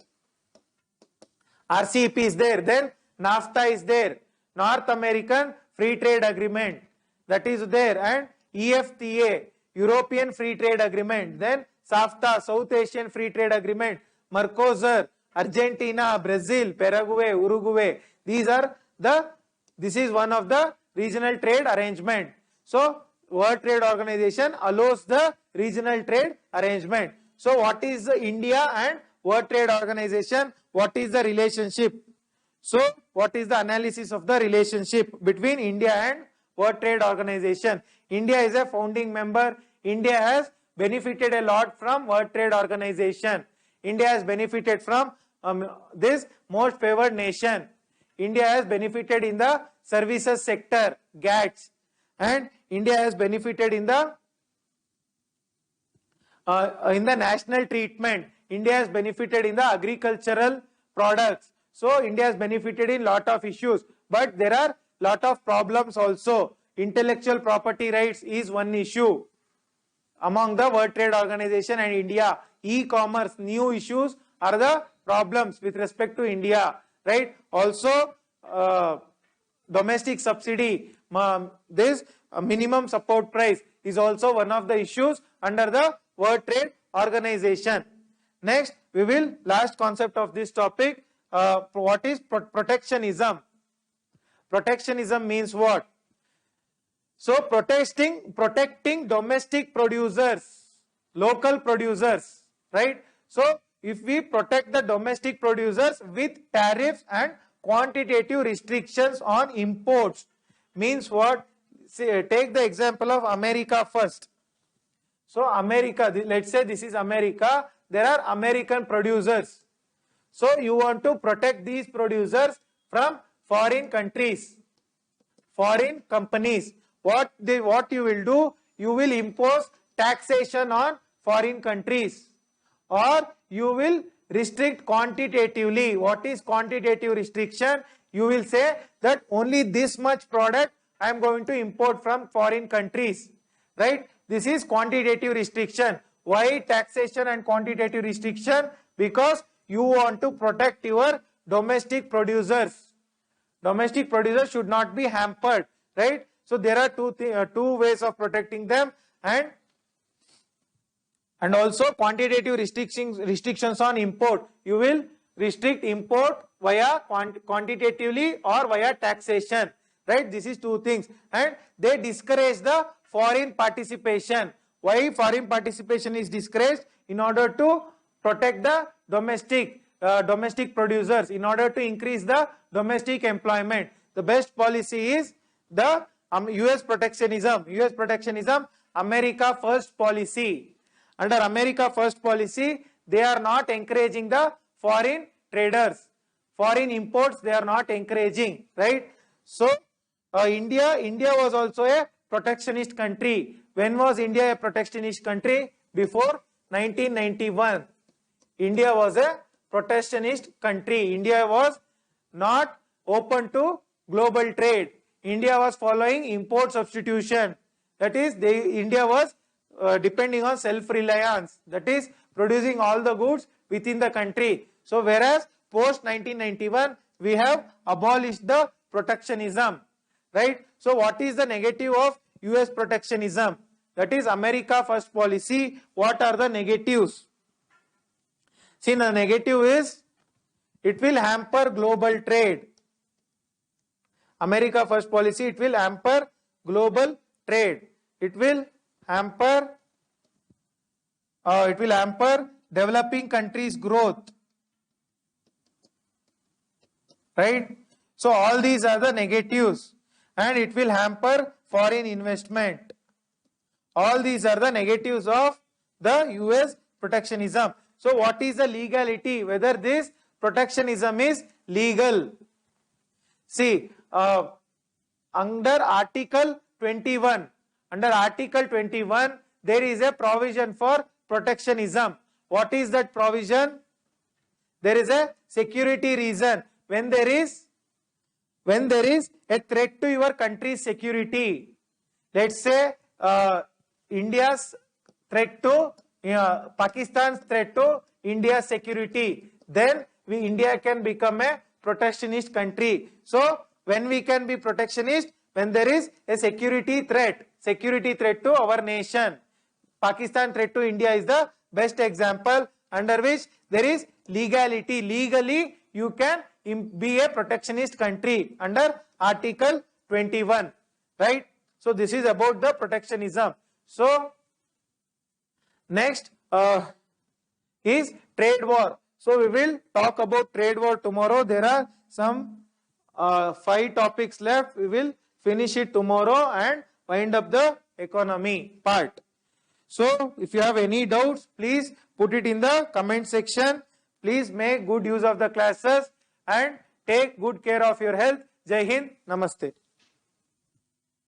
S1: RCEP is there. Then NAFTA is there, North American Free Trade Agreement, that is there, and EFTA, European Free Trade Agreement. Then SAFTA, South Asian Free Trade Agreement, Mercosur, Argentina, Brazil, Paraguay, Uruguay. This is one of the regional trade arrangement. So World Trade Organization allows the regional trade arrangement. So what is the India and World Trade Organization? What is the relationship? So what is the analysis of the relationship between India and World Trade Organization? India is a founding member. India has benefited a lot from World Trade Organization. India has benefited from this most favored nation. India has benefited in the services sector, GATS, and India has benefited in the national treatment. India has benefited in the agricultural products. So India has benefited in lot of issues. but there are lot of problems also. Intellectual property rights is one issue among the World Trade Organization and India. E-commerce, new issues are the problems with respect to India, right? Also, domestic subsidy, this minimum support price is also one of the issues under the World Trade Organization. Next, we will, last concept of this topic, what is protectionism? Protectionism means what? So protecting domestic producers, local producers, right? So if we protect the domestic producers with tariffs and quantitative restrictions on imports, means what? Say, take the example of America first. So America, let's say this is America, there are American producers. So you want to protect these producers from foreign countries, foreign companies. What you will do, you will impose taxation on foreign countries, or you will restrict quantitatively. What is quantitative restriction? You will say that only this much product I am going to import from foreign countries, right? This is quantitative restriction. Why taxation and quantitative restriction? Because you want to protect your domestic producers. Domestic producers should not be hampered, right? So there are two ways of protecting them, and also quantitative restrictions on import. You will restrict import via quantitatively or via taxation, right? This is two things, and they discourage the foreign participation. Why foreign participation is discouraged? In order to protect the domestic producers, in order to increase the domestic employment. The best policy is the US protectionism. US protectionism, America first policy. Under America first policy, they are not encouraging the foreign traders. Foreign imports, they are not encouraging, right? So, India was also a protectionist country. When was India a protectionist country? Before 1991. India was a protectionist country. India was not open to global trade. India was following import substitution. That is, India was depending on self-reliance. That is, producing all the goods within the country. So, whereas post 1991, we have abolished the protectionism, right? So, what is the negative of US protectionism? That is America first policy. What are the negatives? See, the negative is it will hamper global trade. America first policy, it will hamper global trade. It will hamper developing countries' growth, right? So all these are the negatives, and it will hamper foreign investment. All these are the negatives of the US protectionism. So what is the legality? Whether this protectionism is legal? See, under Article 21, there is a provision for protectionism. What is that provision? There is a security reason. When there is a threat to your country's security, let's say India's threat to Pakistan's threat to India's security, then India can become a protectionist country. So when we can be protectionist? When there is a security threat to our nation. Pakistan threat to India is the best example, under which there is legality. Legally, you can be a protectionist country under Article 21, right? So this is about the protectionism. So next is trade war. So we will talk about trade war tomorrow. There are some 5 topics left. We will finish it tomorrow and wind up the economy part. So if you have any doubts, please put it in the comment section. Please make good use of the classes and take good care of your health. Jai Hind, Namaste.